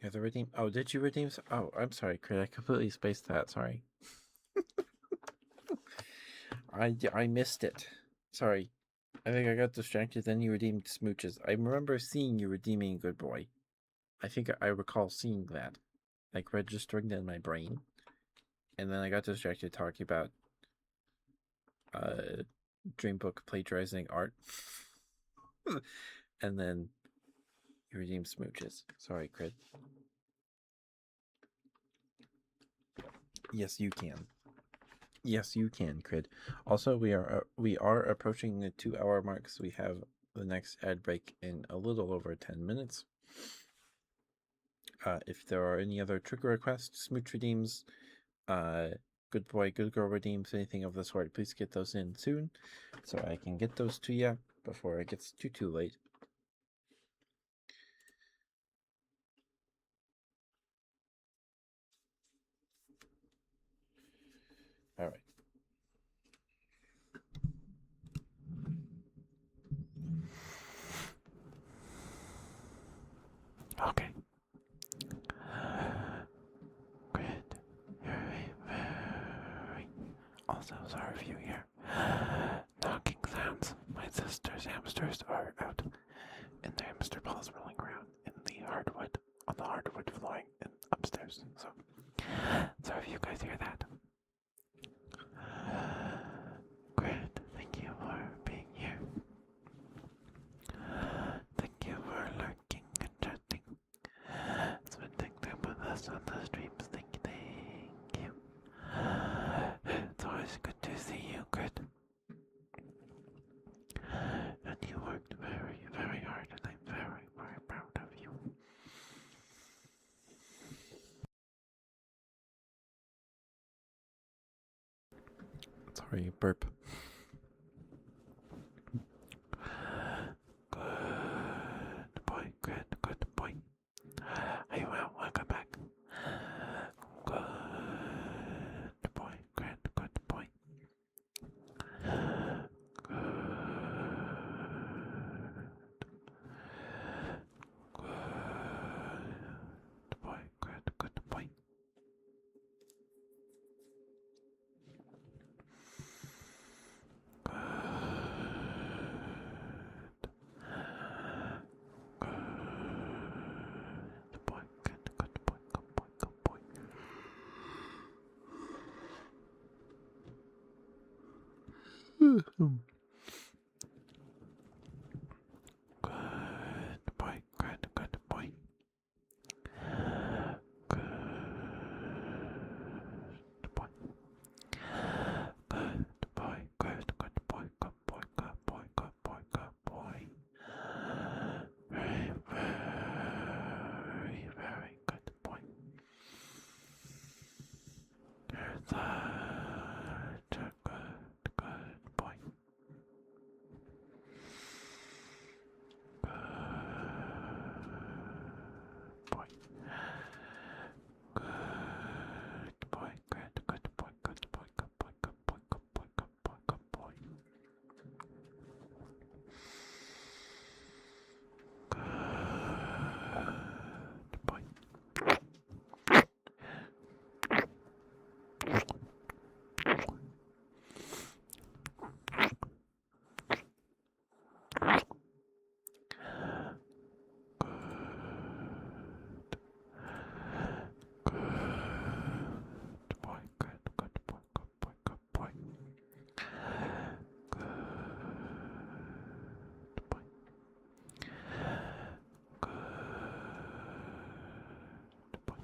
Yeah, the redeem. Oh, did you redeem? Oh, I'm sorry, Crit. I completely spaced that. Sorry. I missed it. Sorry. I think I got distracted. Then you redeemed smooches. I remember seeing you redeeming Good Boy. I think I recall seeing that, like registering that in my brain, and then I got distracted talking about Dreambook plagiarizing art, and then you redeemed smooches. Sorry, Crit. Yes, you can. Yes, you can, Crid. Also, we are approaching the 2-hour mark, so we have the next ad break in a little over 10 minutes. If there are any other trigger requests, smooch redeems, good boy, good girl redeems, anything of the sort, please get those in soon, so I can get those to you before it gets too late. All right. Okay. Good. Very. Also, sorry if you hear knocking sounds. My sister's hamsters are out, and the hamster balls rolling around in the hardwood, on the hardwood flooring upstairs. So, sorry if you guys hear that. Great. Thank you for being here. Thank you for lurking and chatting. Spending time with us on the streams. Thank you. It's always good to see you, Grit. And you worked very, very hard, and I'm very, very proud of you. Sorry, burp. Good boy, good boy. Hey, well, welcome back. Good boy, good boy. Good boy, good boy. Good boy, good boy, good boy. Good boy, good boy. Good boy. Good boy, good boy, good boy, good boy, good boy, good boy. Very, very good boy. You're such a good boy. Good boy. Good boy, good boy, good boy, good boy, good boy, good boy, good boy, good boy. Good boy. Good boy, good boy, good boy, good boy. Good boy. Good boy.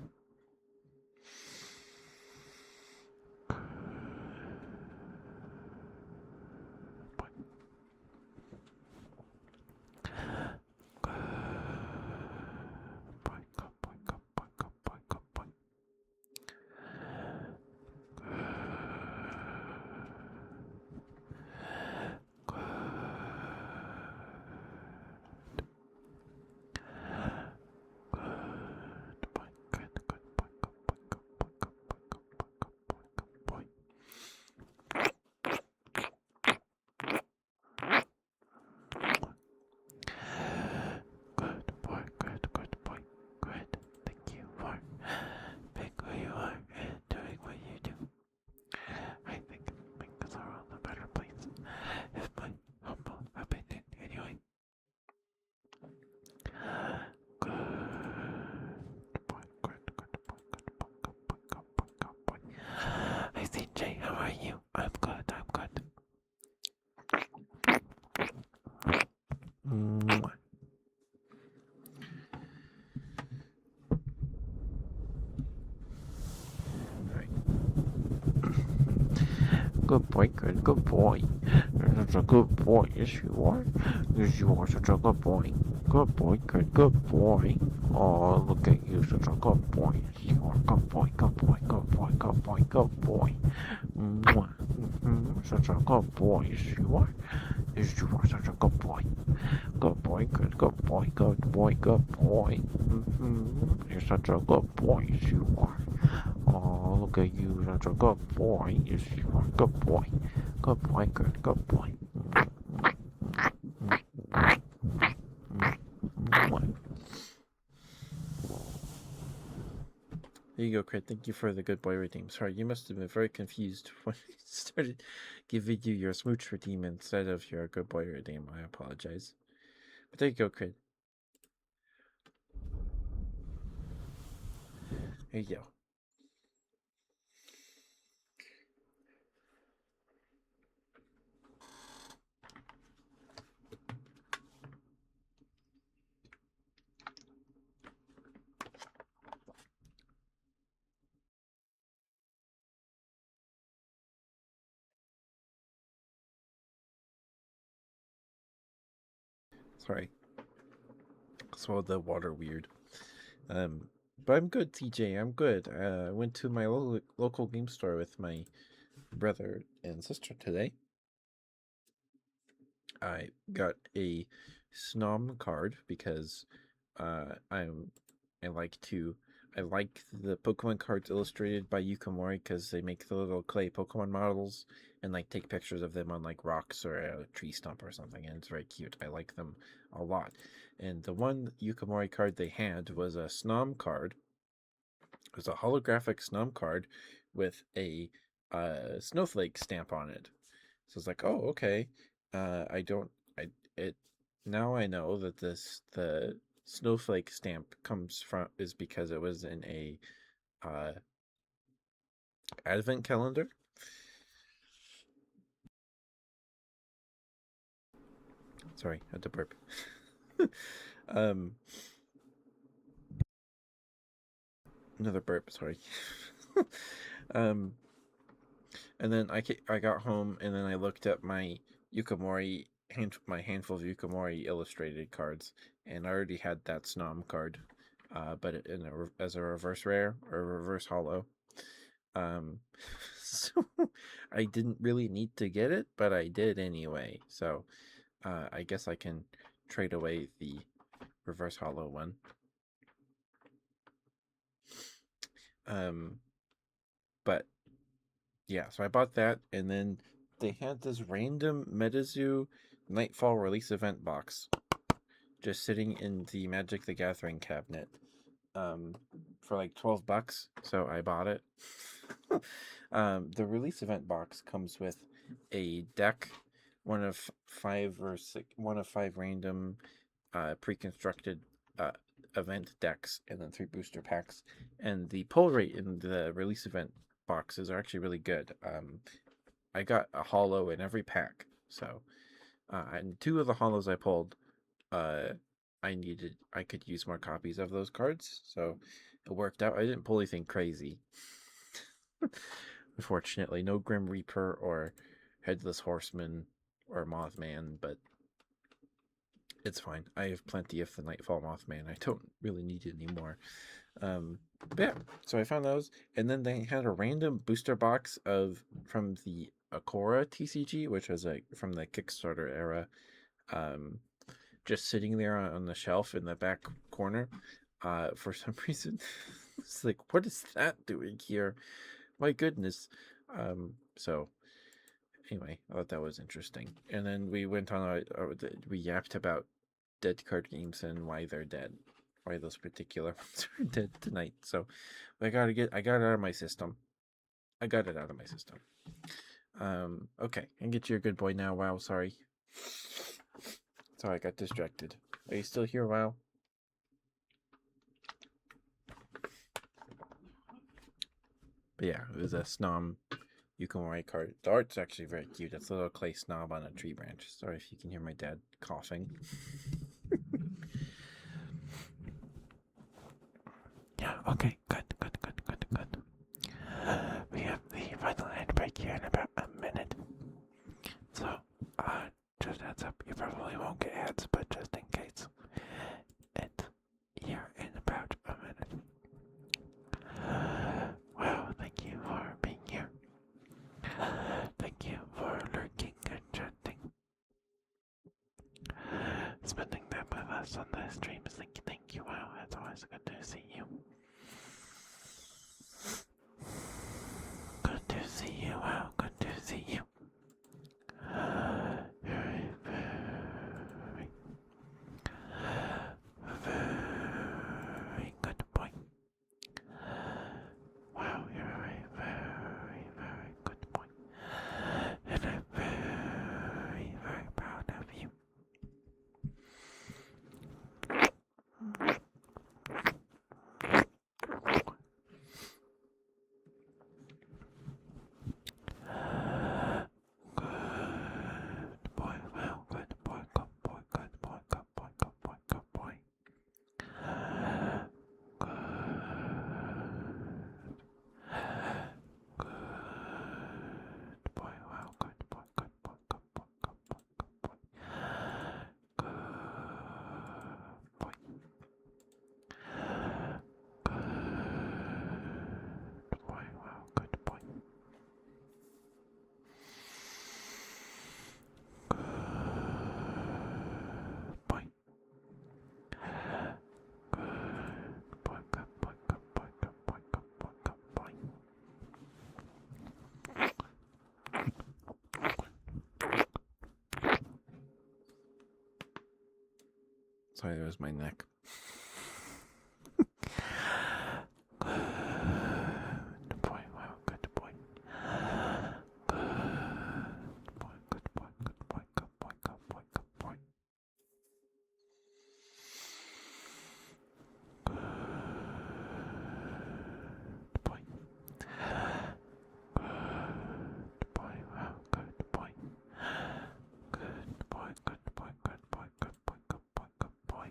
Good boy, good boy, good. Thank you for being who you are and doing what you do. I think things are on a better place. Is my humble opinion, anyway. Good boy, good boy, good boy, good boy, good boy. Hi CJ, how are you? I'm good, I'm good. Mwah. Good boy, good boy. You're such a good boy, yes you are. Yes you are such a good boy. Good boy, good boy. Oh, look at you, such a good boy. Yes you are. Good boy, good boy, good boy, good boy, good boy. Mwah. Such a good boy, yes you are. Yes you are such a good boy. Good boy, good boy, good boy, good boy. You're such a good boy, yes you are. Oh, look at you, such a good boy. Yes, you are. Good boy. Good boy, good boy. There you go, Crit. Thank you for the good boy redeem. Sorry, you must have been very confused when I started giving you your smooch redeem instead of your good boy redeem. I apologize. But there you go, Crit. There you go. Sorry. Swallowed the water weird. But I'm good, TJ. I'm good. I went to my local game store with my brother and sister today. I got a Snom card because I like the Pokemon cards illustrated by Yukamori because they make the little clay Pokemon models and like take pictures of them on like rocks or a tree stump or something, and it's very cute. I like them a lot. And the one Yukamori card they had was a Snom card. It was a holographic Snom card with a snowflake stamp on it. So it's like, oh, okay. I don't. I it now I know that the snowflake stamp is because it was in a uh, advent calendar. Sorry, I had to burp. um, Another burp. Sorry. um, and then I got home and then I looked at my my handful of Yukamori illustrated cards, and I already had that Snom card, but as a reverse rare or a reverse holo. So I didn't really need to get it, but I did anyway. So I guess I can trade away the reverse holo one. But yeah, so I bought that, and then they had this random MetaZoo Nightfall release event box just sitting in the Magic the Gathering cabinet for like $12. So I bought it. The release event box comes with a deck, one of five random pre-constructed event decks, and then 3 booster packs. And the pull rate in the release event boxes are actually really good. I got a holo in every pack, so and 2 of the holos I pulled, I could use more copies of those cards, so it worked out. I didn't pull anything crazy. Unfortunately, no Grim Reaper or Headless Horseman or Mothman, but it's fine. I have plenty of the Nightfall Mothman. I don't really need it anymore. But yeah, so I found those, and then they had a random booster box from the Akora TCG, which was like from the Kickstarter era, just sitting there on the shelf in the back corner. For some reason, it's like, what is that doing here? My goodness. So anyway, I thought that was interesting, and then we went on we yapped about dead card games and why they're dead, why those particular ones are dead tonight. So I got it out of my system. I got it out of my system. Okay, I can get you a good boy now. Wow, sorry. Sorry, I got distracted. Are you still here, Wow? But yeah, it was a Snom Yukamori card. The art's actually very cute. It's a little clay snob on a tree branch. Sorry if you can hear my dad coughing. Yeah, okay, good. We have the final hand break here in about a minute. So, just heads up, you probably won't get ads, but just in case. It's here in about a minute. Well, thank you for being here. Thank you for lurking and chatting. Spending time with us on the streams. Thank you. Wow, it's always good to see you. Good to see you. Wow, good to see you. Very good boy. Wow, you're a very good boy. And I'm very proud of you. Sorry, that was my neck. Good boy. Wow, good boy. Good boy, good boy, good boy, good boy, good boy, good boy. Good boy. Good boy, wow, good boy. Good boy, good boy, good boy, good boy, good boy, good boy.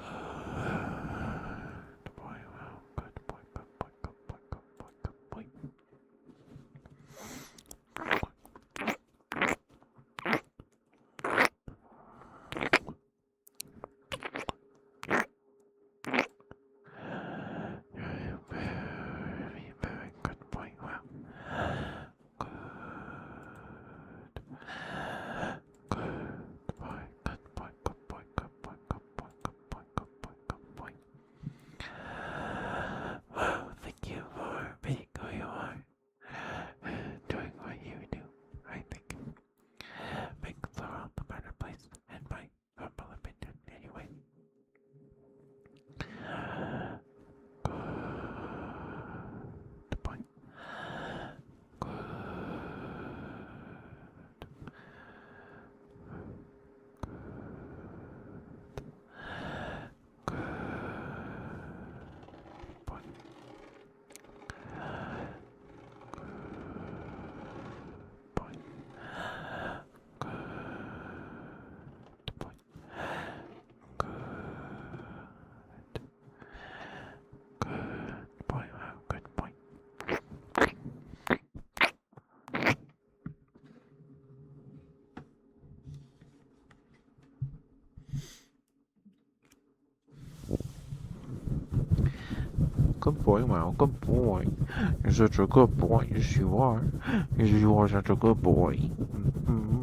Good boy, wow, good boy, good boy, good boy, good boy, good boy. Very, very good boy, wow. Good. Good boy, good boy, good boy, good boy, good boy, good boy, good boy, good boy. Wow, thank you for being who you are, doing what you do. I think makes the world a better place, in my humble opinion, anyway. Good boy. Good. Good boy. Boy. Good boy. Good. Good boy. Wow, good boy. Good boy, wow, good boy. You're such a good boy, yes you are. Yes, you are such a good boy.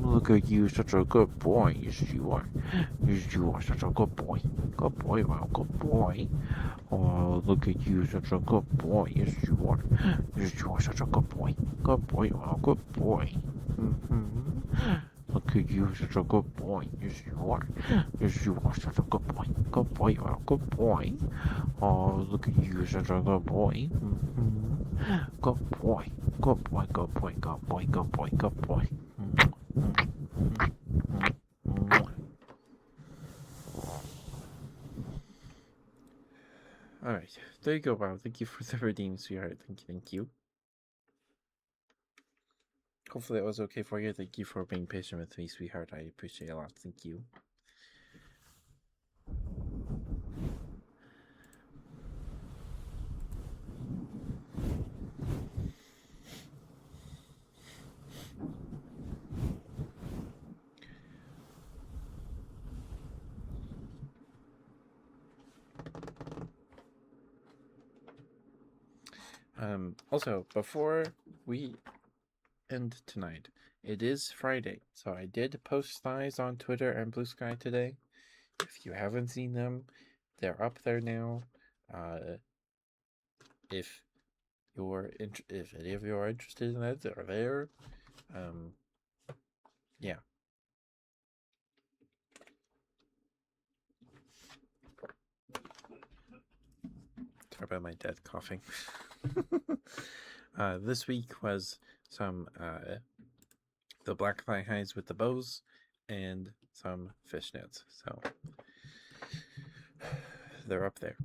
Look at you, such a good boy, yes you are. Yes, you are such a good boy. Good boy, wow, good boy. Oh, look at you, such a good boy, yes you are. Yes, you are such a good boy. Good boy, wow, good boy. Look at you, such a good boy, yes you are. Yes, you are such a good boy. Good boy, wow, good boy. Oh, look at you, such a good boy. Good boy. Good boy, good boy, good boy, good boy, good boy. Alright, there you go, Bob. Thank you for the redeem, sweetheart. Thank you. Hopefully that was okay for you. Thank you for being patient with me, sweetheart. I appreciate it a lot. Thank you. Also, before we end tonight, it is Friday, so I did post thighs on Twitter and Blue Sky today. If you haven't seen them, they're up there now. If if any of you are interested in that, they're there. Yeah. Sorry about my dad coughing. This week was some the black thigh highs with the bows and some fishnets. So they're up there.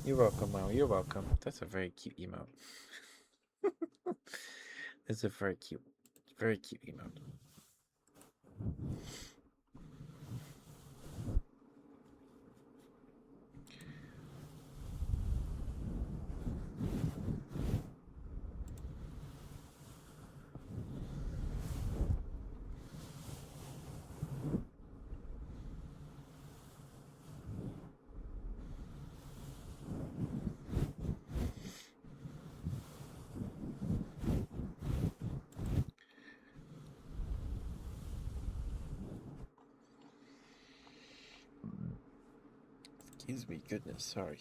You're welcome, Wow. You're welcome. That's a very cute emote. It's a very cute emote. Excuse me, goodness, sorry.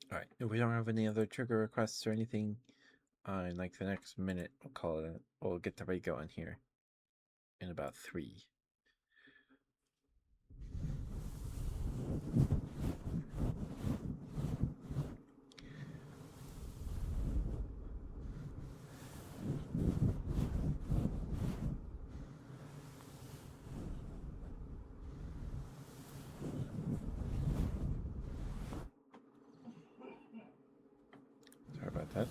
All right. If we don't have any other trigger requests or anything, in like the next minute, we'll call it. We'll get the rate going here in about 3. Sorry about that.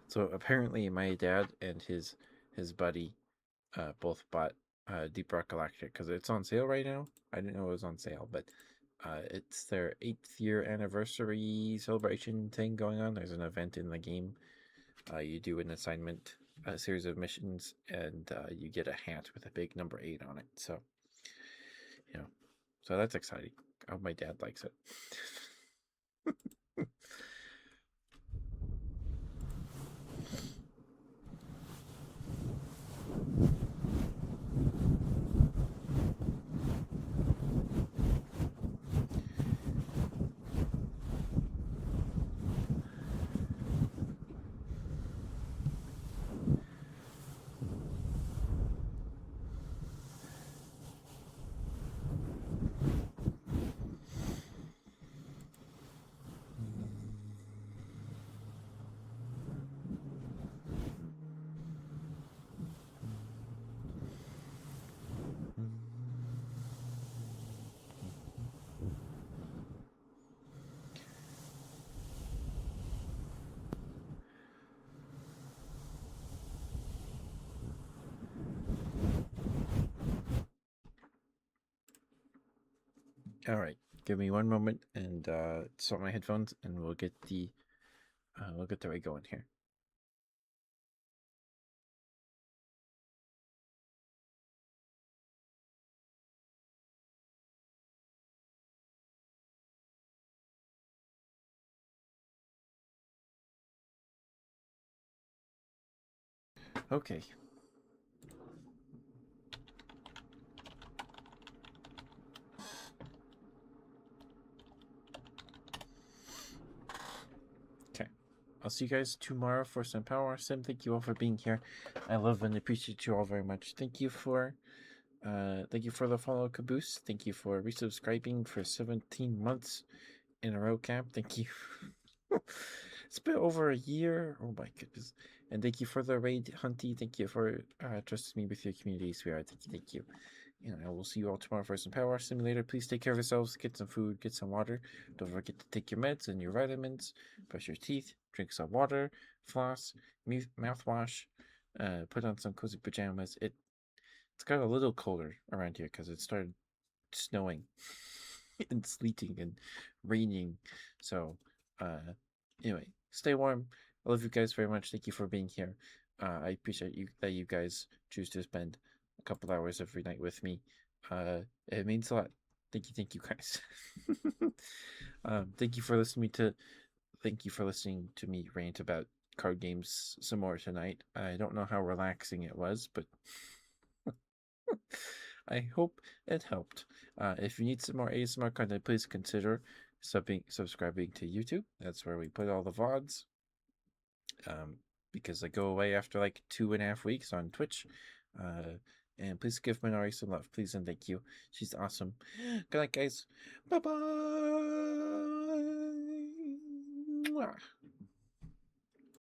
So apparently, my dad and his buddy both bought Deep Rock Galactic because it's on sale right now. I didn't know it was on sale, but it's their 8th year anniversary celebration thing going on. There's an event in the game. You do an assignment, a series of missions, and you get a hat with a big number 8 on it. So, you know, so that's exciting. I hope my dad likes it. All right, give me one moment and sort my headphones, and we'll get the rate going here. Okay. Okay. I'll see you guys tomorrow for some Power Sim. Thank you all for being here. I love and appreciate you all very much. Thank you for the follow, Caboose. Thank you for resubscribing for 17 months in a row, Cap. Thank you. It's been over a year. Oh my goodness. And thank you for the raid, Hunty. Thank you for trusting me with your community, sweetheart. Thank you. And I will see you all tomorrow for some Power Simulator. Please take care of yourselves. Get some food. Get some water. Don't forget to take your meds and your vitamins. Brush your teeth. Drink some water. Floss. Mouthwash. Put on some cozy pajamas. It's got a little colder around here because it started snowing and sleeting and raining. So, anyway, stay warm. I love you guys very much. Thank you for being here. I appreciate you guys choose to spend a couple hours every night with me. It means a lot. Thank you guys. Thank you for listening to me rant about card games some more tonight. I don't know how relaxing it was, but I hope it helped. If you need some more ASMR content, please consider subscribing to YouTube. That's where we put all the VODs. Because I go away after like 2.5 weeks on Twitch. And please give Minari some love, please and thank you. She's awesome. Good night, guys. Bye bye.